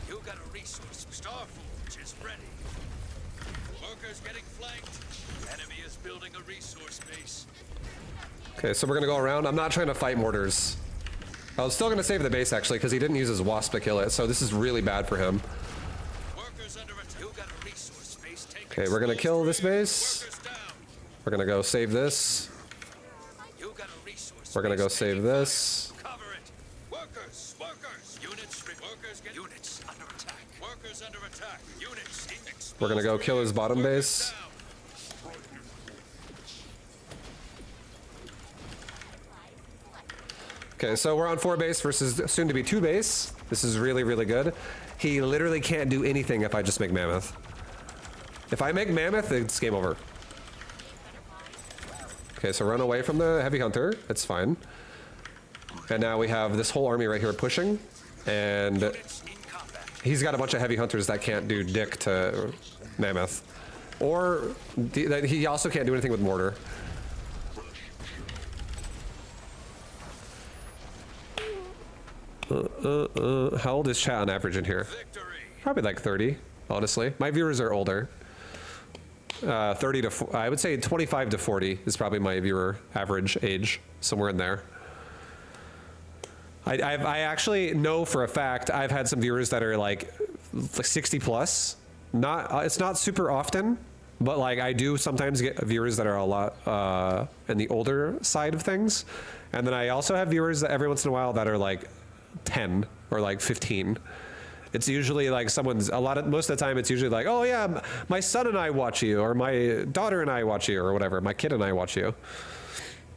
You got a resource. Starforge is ready. Workers getting flanked. Enemy is building a resource base. Okay, so we're gonna go around. I'm not trying to fight mortars. I was still gonna save the base actually because he didn't use his wasp to kill it, so this is really bad for him. Workers under attack. You got a resource base taken. Okay, we're gonna kill this base. Workers down. We're gonna go save this. You got a resource. We're gonna go space save taking this. fire. Cover it. Workers. Workers. Units under attack. Workers under attack. Units. We're gonna go kill his bottom Workers base. down. Okay, so we're on 4 base versus soon to be 2 base. This is really, really good. He literally can't do anything if I just make Mammoth. If I make Mammoth, it's game over. Okay, so run away from the Heavy Hunter. It's fine. And now we have this whole army right here pushing. And Units in combat. he's got a bunch of Heavy Hunters that can't do dick to Mammoth. Or he also can't do anything with Mortar. How old is chat on average in here? Victory. Probably like 30, honestly. My viewers are older. 30 to, I would say 25 to 40 is probably my viewer average age, somewhere in there. I actually know for a fact I've had some viewers that are like 60 plus. It's not super often, but like I do sometimes get viewers that are a lot in the older side of things. And then I also have viewers that every once in a while that are like 10 or like 15. It's usually like most of the time it's usually like, oh yeah, my son and I watch you, or my daughter and I watch you, or whatever, my kid and I watch you.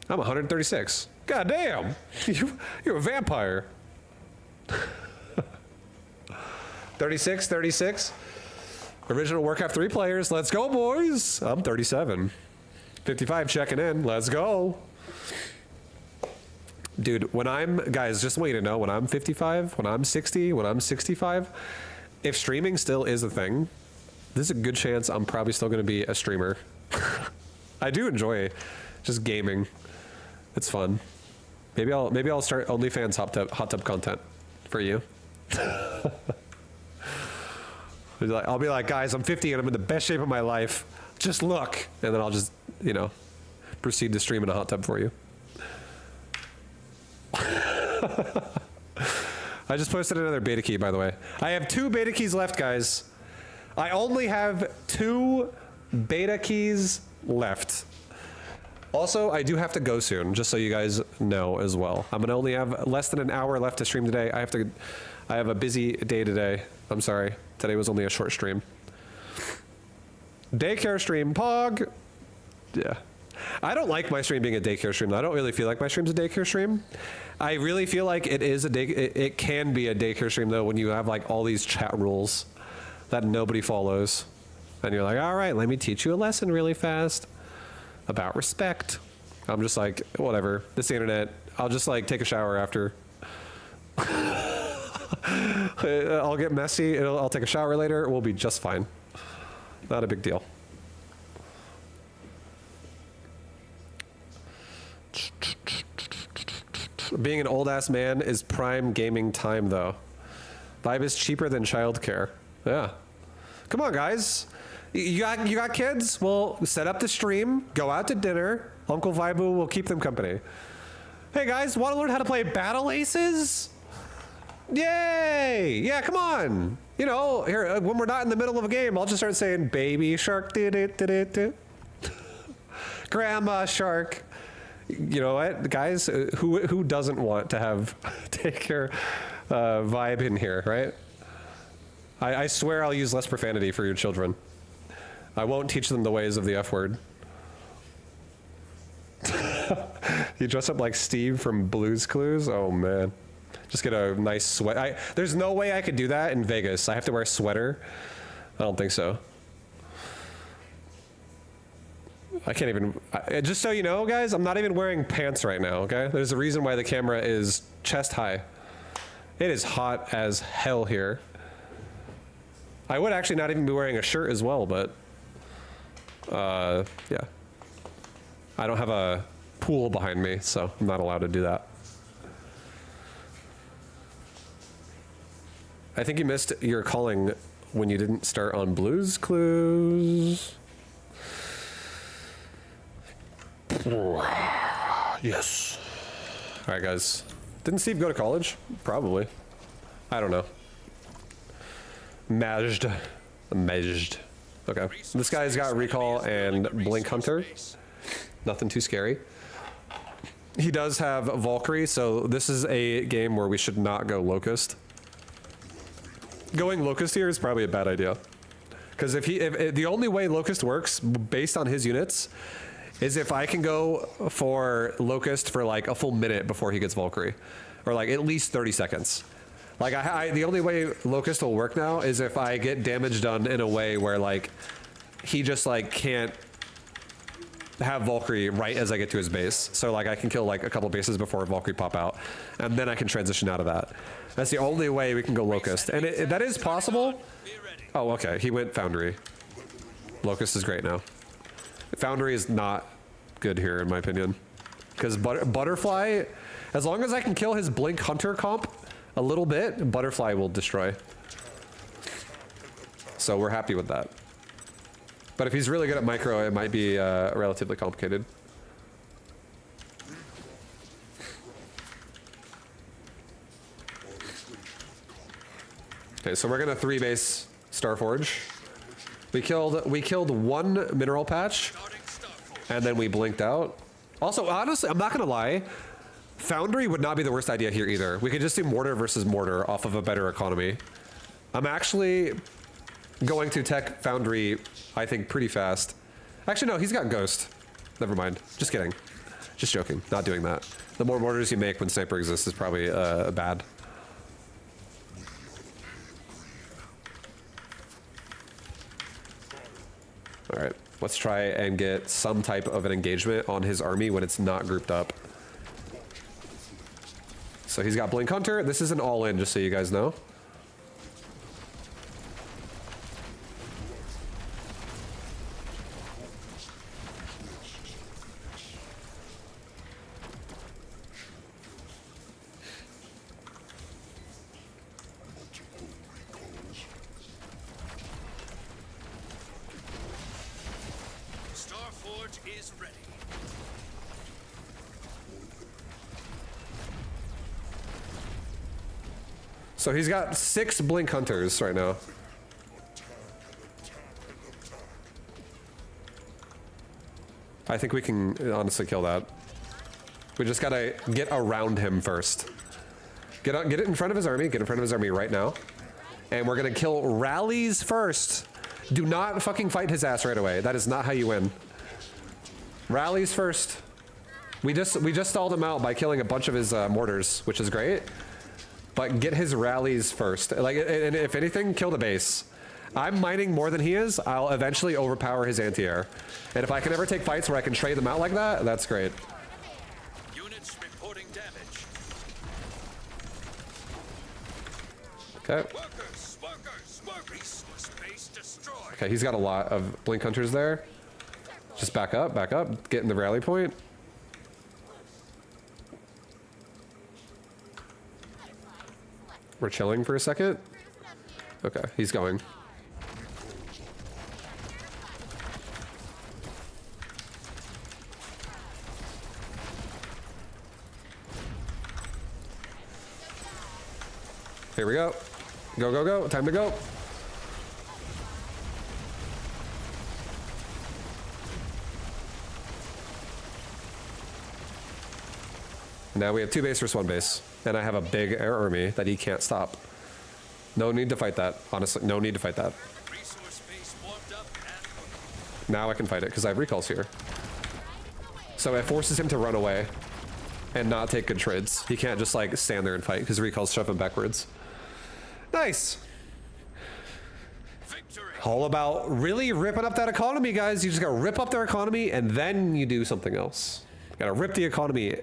I'm 136. God damn, you're a vampire. 36. Original Warcraft 3 players, let's go boys. I'm 37. 55 checking in, let's go. Dude, guys, just want you to know, when I'm 55, when I'm 60, when I'm 65, if streaming still is a thing, there's a good chance I'm probably still going to be a streamer. I do enjoy just gaming. It's fun. Maybe I'll start OnlyFans hot tub content for you. I'll be like, guys, I'm 50 and I'm in the best shape of my life. Just look. And then I'll just, proceed to stream in a hot tub for you. I just posted another beta key, by the way. I have 2 beta keys left, guys. I only have 2 beta keys left. Also, I do have to go soon, just so you guys know as well. I'm gonna only have less than an hour left to stream today. I have a busy day today. I'm sorry. Today was only a short stream. Daycare stream, Pog. Yeah. I don't like my stream being a daycare stream. I don't really feel like my stream's a daycare stream. I really feel like it can be a daycare stream though when you have like all these chat rules that nobody follows. And you're like, all right, let me teach you a lesson really fast about respect. I'm just like, whatever, this is the internet. I'll just like take a shower after. I'll get messy. I'll take a shower later. We'll be just fine. Not a big deal. Being an old ass man is prime gaming time though. Vibe is cheaper than childcare. Yeah. Come on, guys. You got kids? Well, set up the stream, go out to dinner. Uncle Vibu will keep them company. Hey guys, want to learn how to play Battle Aces? Yay! Yeah, come on. Here, when we're not in the middle of a game, I'll just start saying Baby Shark, Grandma Shark. You know what, guys? Who doesn't want to have daycare vibe in here, right? I swear I'll use less profanity for your children. I won't teach them the ways of the F word. You dress up like Steve from Blue's Clues? Oh man. Just get a nice sweat. There's no way I could do that in Vegas. I have to wear a sweater. I don't think so. I can't even, just so you know, guys, I'm not even wearing pants right now, okay? There's a reason why the camera is chest high. It is hot as hell here. I would actually not even be wearing a shirt as well, but, yeah. I don't have a pool behind me, so I'm not allowed to do that. I think you missed your calling when you didn't start on Blue's Clues. Yes. All right, guys. Didn't Steve go to college? Probably. I don't know. Measured. Okay. This guy's got recall and blink hunter. Nothing too scary. He does have Valkyrie, so this is a game where we should not go Locust. Going Locust here is probably a bad idea. Because if the only way Locust works, based on his units, is if I can go for Locust for like a full minute before he gets Valkyrie. Or like at least 30 seconds. Like the only way Locust will work now is if I get damage done in a way where like he just like can't have Valkyrie right as I get to his base. So like I can kill like a couple bases before Valkyrie pop out, and then I can transition out of that. That's the only way we can go Locust, and that is possible. Oh, okay, he went Foundry. Locust is great now. Foundry is not good here in my opinion, because Butterfly, as long as I can kill his Blink Hunter comp a little bit, Butterfly will destroy. So we're happy with that. But if he's really good at micro, it might be relatively complicated. Okay, so we're gonna 3-base Starforge. We killed one mineral patch, and then we blinked out. Also, honestly, I'm not gonna lie, Foundry would not be the worst idea here either. We could just do mortar versus mortar off of a better economy. I'm actually going to tech Foundry, I think, pretty fast. Actually, no, he's got Ghost. Never mind. Just kidding. Just joking. Not doing that. The more mortars you make when Sniper exists is probably bad. All right, let's try and get some type of an engagement on his army when it's not grouped up. So he's got Blink Hunter. This is an all-in, just so you guys know. Starforge is ready. So he's got 6 Blink Hunters right now. I think we can honestly kill that. We just gotta get around him first. Get it in front of his army. Get in front of his army right now. And we're gonna kill rallies first. Do not fucking fight his ass right away. That is not how you win. Rallies first. We just stalled him out by killing a bunch of his mortars, which is great. But get his rallies first. Like, and if anything, kill the base. I'm mining more than he is. I'll eventually overpower his anti-air. And if I can ever take fights where I can trade them out like that, that's great. Units reporting damage. Okay. Workers, space destroyed. Okay, he's got a lot of Blink Hunters there. Just back up, get in the rally point. We're chilling for a second. Okay, he's going. Here we go. Go, go, go. Time to go. Now we have 2 base versus 1 base. And I have a big air army that he can't stop. No need to fight that. Honestly, no need to fight that. Resource base warmed up and Now I can fight it because I have recalls here. So it forces him to run away and not take good trades. He can't just like stand there and fight because recalls shove him backwards. Nice. victory. All about really ripping up that economy, guys. You just gotta rip up their economy and then you do something else. You gotta rip the economy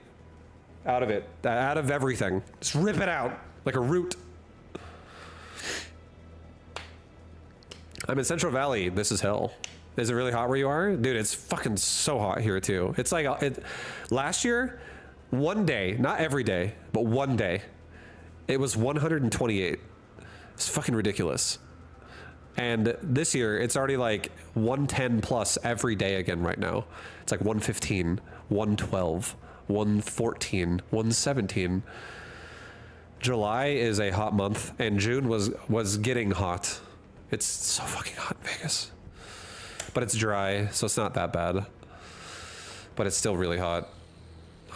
out of it, out of everything. Just rip it out like a root. I'm in Central Valley. This is hell. Is it really hot where you are? Dude, it's fucking so hot here too. It's like, last year, one day, not every day, but one day, it was 128. It's fucking ridiculous. And this year, it's already like 110 plus every day again right now. It's like 115, 112, 114, 117. July is a hot month, and June was getting hot. It's so fucking hot in Vegas. but it's dry, so it's not that bad. But it's still really hot.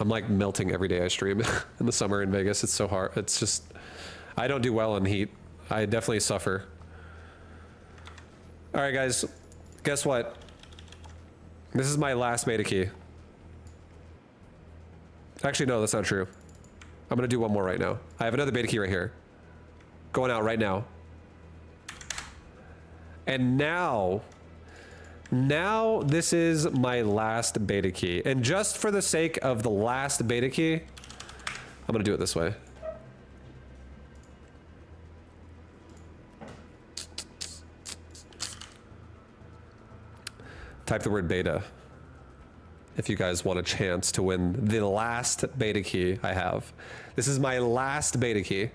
I'm like melting every day I stream in the summer in Vegas. It's so hard. It's just, I don't do well in heat. I definitely suffer. All right, guys, guess what? This is my last beta key. Actually, no, that's not true. I'm gonna do one more right now. I have another beta key right here. Going out right now. And now this is my last beta key. And just for the sake of the last beta key, I'm gonna do it this way. Type the word beta if you guys want a chance to win the last beta key I have. This is my last beta key.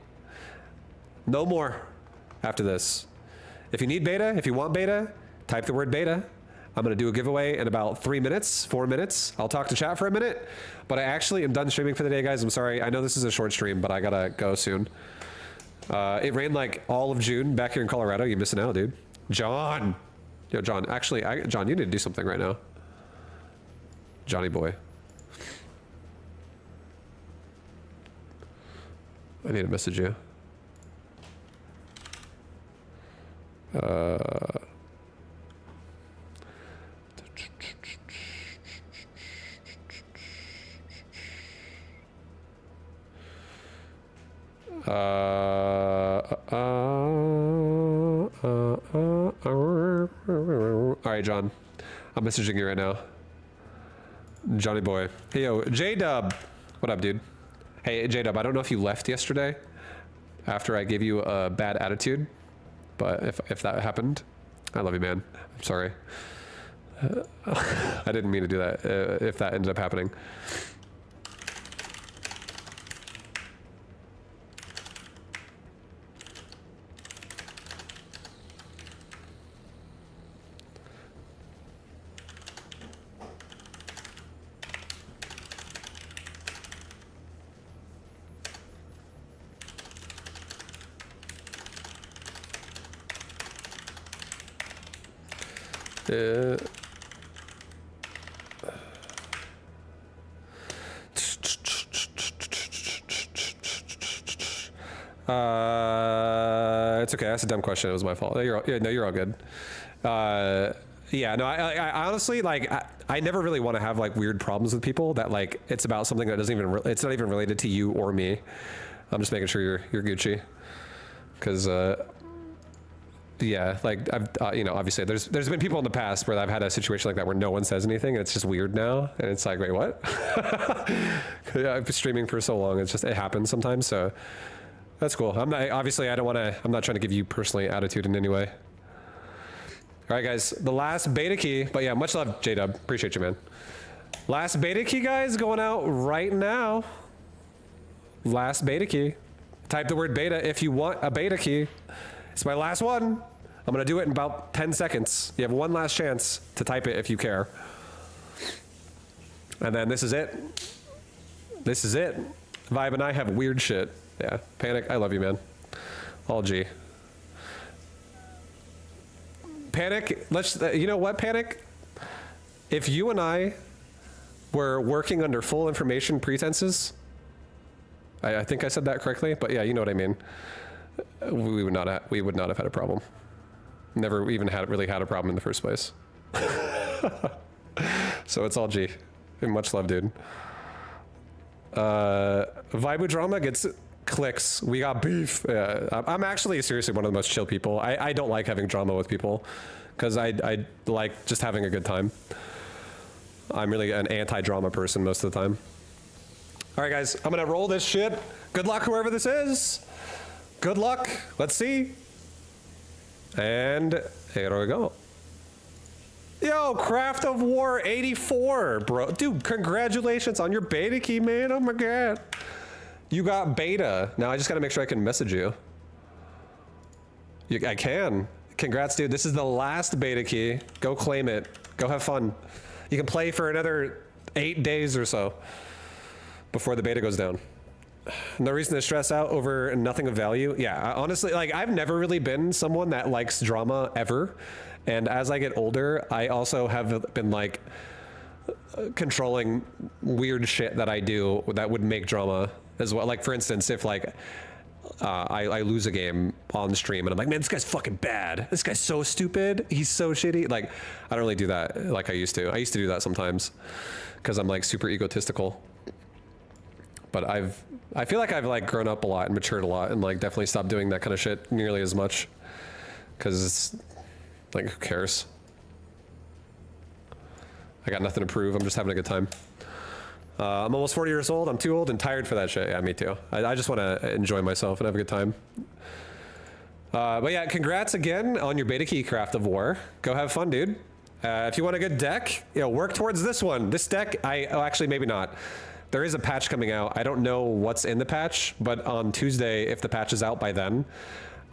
No more after this. If you need beta, if you want beta, type the word beta. I'm gonna do a giveaway in about 3 minutes, 4 minutes. I'll talk to chat for a minute, but I actually am done streaming for the day, guys. I'm sorry. I know this is a short stream, but I gotta go soon. It rained like all of June back here in Colorado. You're missing out, dude. John. Yo, John, actually, John, you need to do something right now. Johnny boy. I need to message you. All right, John. I'm messaging you right now. Johnny boy. Hey, yo, J-Dub. What up, dude? Hey, J-Dub, I don't know if you left yesterday after I gave you a bad attitude, but if that happened, I love you, man. I'm sorry. I didn't mean to do that if that ended up happening. It's okay. That's a dumb question. It was my fault. No, you're all good. Yeah, no, I honestly, like, I never really want to have like weird problems with people that like it's about something that doesn't even it's not even related to you or me. I'm just making sure you're Gucci, because yeah, like I've you know, obviously there's been people in the past where I've had a situation like that where no one says anything and it's just weird now, and it's like, wait, what? Yeah, I've been streaming for so long, it happens sometimes, so that's cool. I'm not trying to give you personally attitude in any way. All right, guys, the last beta key, but yeah, much love, J-Dub. Appreciate you, man. Last beta key, guys, going out right now. Last beta key. Type the word beta if you want a beta key. It's my last one. I'm gonna do it in about 10 seconds. You have one last chance to type it if you care. And then this is it. This is it. Vibe and I have weird shit. Yeah, Panic, I love you, man. All G. Panic, you know what, Panic? If you and I were working under full information pretenses, I think I said that correctly, but yeah, you know what I mean. We would not have had a problem. Never even really had a problem in the first place. So it's all G. And much love, dude. Vibu Drama gets clicks. We got beef. I'm actually seriously one of the most chill people. I don't like having drama with people because I like just having a good time. I'm really an anti-drama person most of the time. All right, guys, I'm gonna roll this shit. Good luck, whoever this is. Good luck. Let's see. And here we go. Yo, Craft of War 84, bro. Dude, congratulations on your beta key, man. Oh my God. You got beta. Now I just gotta make sure I can message you. I can. Congrats, dude. This is the last beta key. Go claim it. Go have fun. You can play for another 8 days or so before the beta goes down. No reason to stress out over nothing of value. Yeah, honestly, like I've never really been someone that likes drama ever. And as I get older, I also have been like controlling weird shit that I do that would make drama as well. Like for instance, if like I lose a game on stream and I'm like, man, this guy's fucking bad. This guy's so stupid. He's so shitty. Like I don't really do that like I used to. I used to do that sometimes because I'm like super egotistical. But I feel like I've like grown up a lot and matured a lot and like definitely stopped doing that kind of shit nearly as much because it's like, who cares? I got nothing to prove. I'm just having a good time. I'm almost 40 years old. I'm too old and tired for that shit. Yeah, me too. I just want to enjoy myself and have a good time. But yeah, congrats again on your beta key Craft of War. Go have fun, dude. If you want a good deck, you know, work towards this one. This deck, actually maybe not. There is a patch coming out. I don't know what's in the patch, but on Tuesday, if the patch is out by then,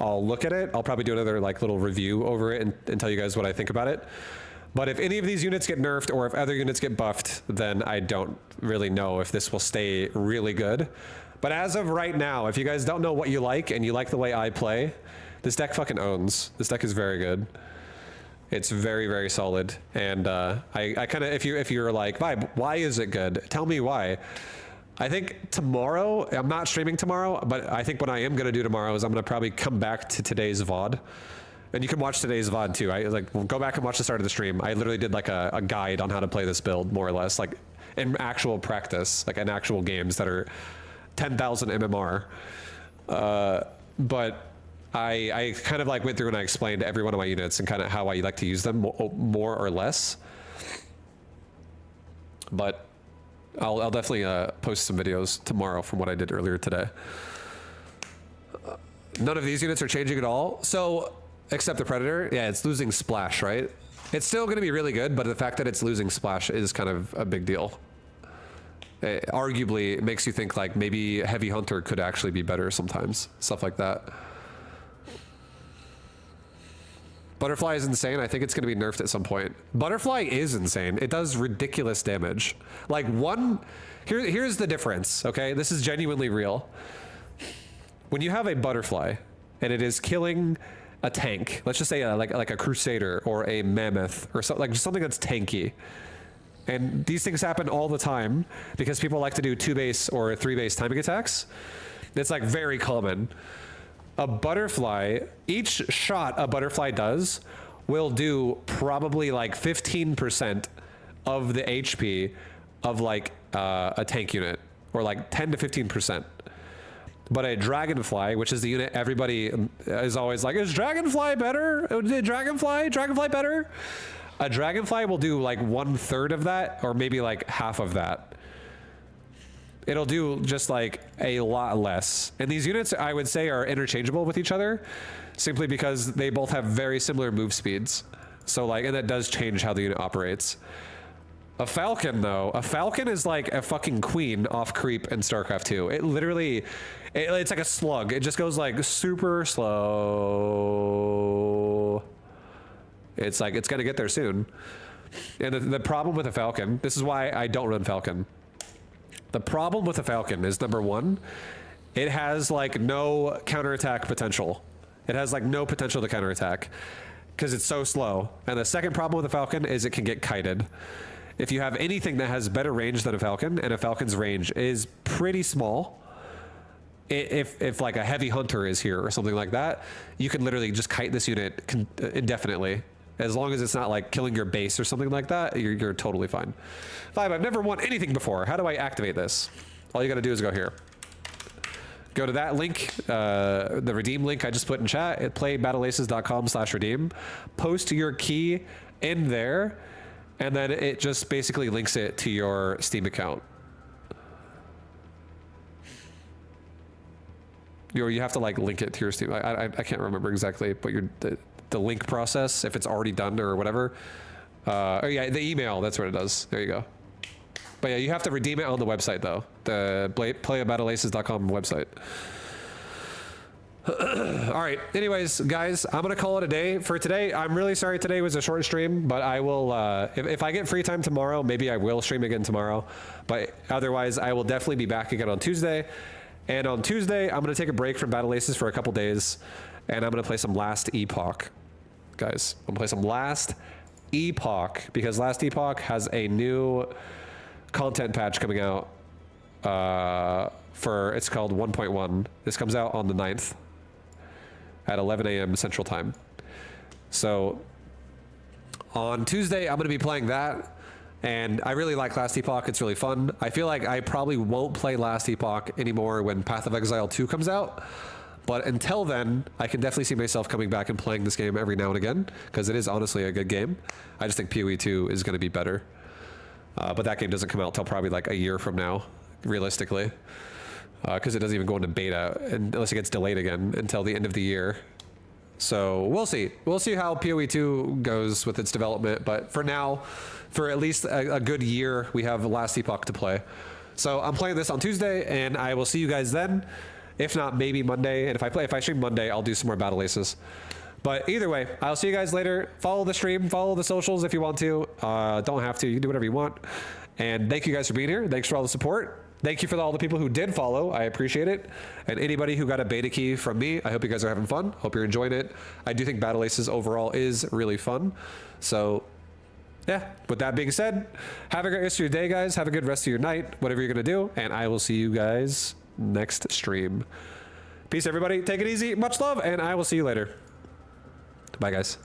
I'll look at it. I'll probably do another like little review over it and tell you guys what I think about it. But if any of these units get nerfed or if other units get buffed, then I don't really know if this will stay really good. But as of right now, if you guys don't know what you like and you like the way I play, this deck fucking owns. This deck is very good. It's very, very solid. And I kind of, if you're like, Vibe, why is it good? Tell me why. I think tomorrow, I'm not streaming tomorrow, but I think what I am going to do tomorrow is I'm going to probably come back to today's VOD. And you can watch today's VOD too. I like go back and watch the start of the stream. I literally did like a guide on how to play this build, more or less, like in actual practice, like in actual games that are 10,000 MMR. But I kind of like went through and I explained every one of my units and kind of how I like to use them more or less. But I'll definitely post some videos tomorrow from what I did earlier today. None of these units are changing at all. So, except the Predator, yeah, it's losing Splash, right? It's still going to be really good, but the fact that it's losing Splash is kind of a big deal. Arguably, it makes you think like maybe Heavy Hunter could actually be better sometimes. Stuff like that. Butterfly is insane. I think it's going to be nerfed at some point. Butterfly is insane. It does ridiculous damage. Like here's the difference, okay? This is genuinely real. When you have a Butterfly and it is killing a tank, let's just say like a Crusader or a Mammoth or something, like something that's tanky. And these things happen all the time because people like to do 2-base or 3-base timing attacks. It's like very common. A Butterfly, each shot a Butterfly does will do probably like 15% of the HP of like a tank unit, or like 10 to 15%. But a Dragonfly, which is the unit everybody is always like, is Dragonfly better? Dragonfly better? A Dragonfly will do like 1/3 of that, or maybe like half of that. It'll do just like a lot less. And these units, I would say, are interchangeable with each other simply because they both have very similar move speeds. So like, and that does change how the unit operates. A Falcon though, a Falcon is like a fucking queen off creep in StarCraft 2. It literally, it's like a slug. It just goes like super slow. It's like, it's gonna get there soon. And the problem with a Falcon, this is why I don't run Falcon. The problem with a Falcon is, number one, it has like no counterattack potential. It has like no potential to counterattack because it's so slow. And the second problem with a Falcon is it can get kited. If you have anything that has better range than a Falcon, and a Falcon's range is pretty small, if like a Heavy Hunter is here or something like that, you can literally just kite this unit indefinitely. As long as it's not like killing your base or something like that, you're totally fine. 5, I've never won anything before. How do I activate this? All you gotta do is go here. Go to that link, the redeem link I just put in chat at playbattleaces.com/redeem. Post your key in there, and then it just basically links it to your Steam account. You have to like link it to your Steam. I can't remember exactly, but the link process, if it's already done or whatever. Oh yeah, the email, that's what it does. There you go. But yeah, you have to redeem it on the website though. The playbattleaces.com website. All right, anyways, guys, I'm gonna call it a day for today. I'm really sorry today was a short stream, but I will, if I get free time tomorrow, maybe I will stream again tomorrow. But otherwise, I will definitely be back again on Tuesday. And on Tuesday, I'm going to take a break from Battle Aces for a couple days, and I'm going to play some Last Epoch. Guys, I'm going to play some Last Epoch, because Last Epoch has a new content patch coming out it's called 1.1. This comes out on the 9th at 11 a.m. Central Time. So on Tuesday, I'm going to be playing that. And I really like Last Epoch. It's really fun. I feel like I probably won't play Last Epoch anymore when Path of Exile 2 comes out. But until then, I can definitely see myself coming back and playing this game every now and again, because it is honestly a good game. I just think PoE 2 is going to be better. But that game doesn't come out till probably like a year from now, realistically. Because it doesn't even go into beta unless it gets delayed again until the end of the year. So we'll see. We'll see how PoE 2 goes with its development. But for now, for at least a good year, we have Last Epoch to play. So I'm playing this on Tuesday, and I will see you guys then. If not, maybe Monday. And if I stream Monday, I'll do some more Battle Aces. But either way, I'll see you guys later. Follow the stream, follow the socials if you want to. Don't have to. You can do whatever you want. And thank you guys for being here. Thanks for all the support. Thank you for all the people who did follow. I appreciate it. And anybody who got a beta key from me, I hope you guys are having fun. Hope you're enjoying it. I do think Battle Aces overall is really fun. So yeah, with that being said, have a great rest of your day, guys. Have a good rest of your night, whatever you're going to do. And I will see you guys next stream. Peace, everybody. Take it easy. Much love. And I will see you later. Bye, guys.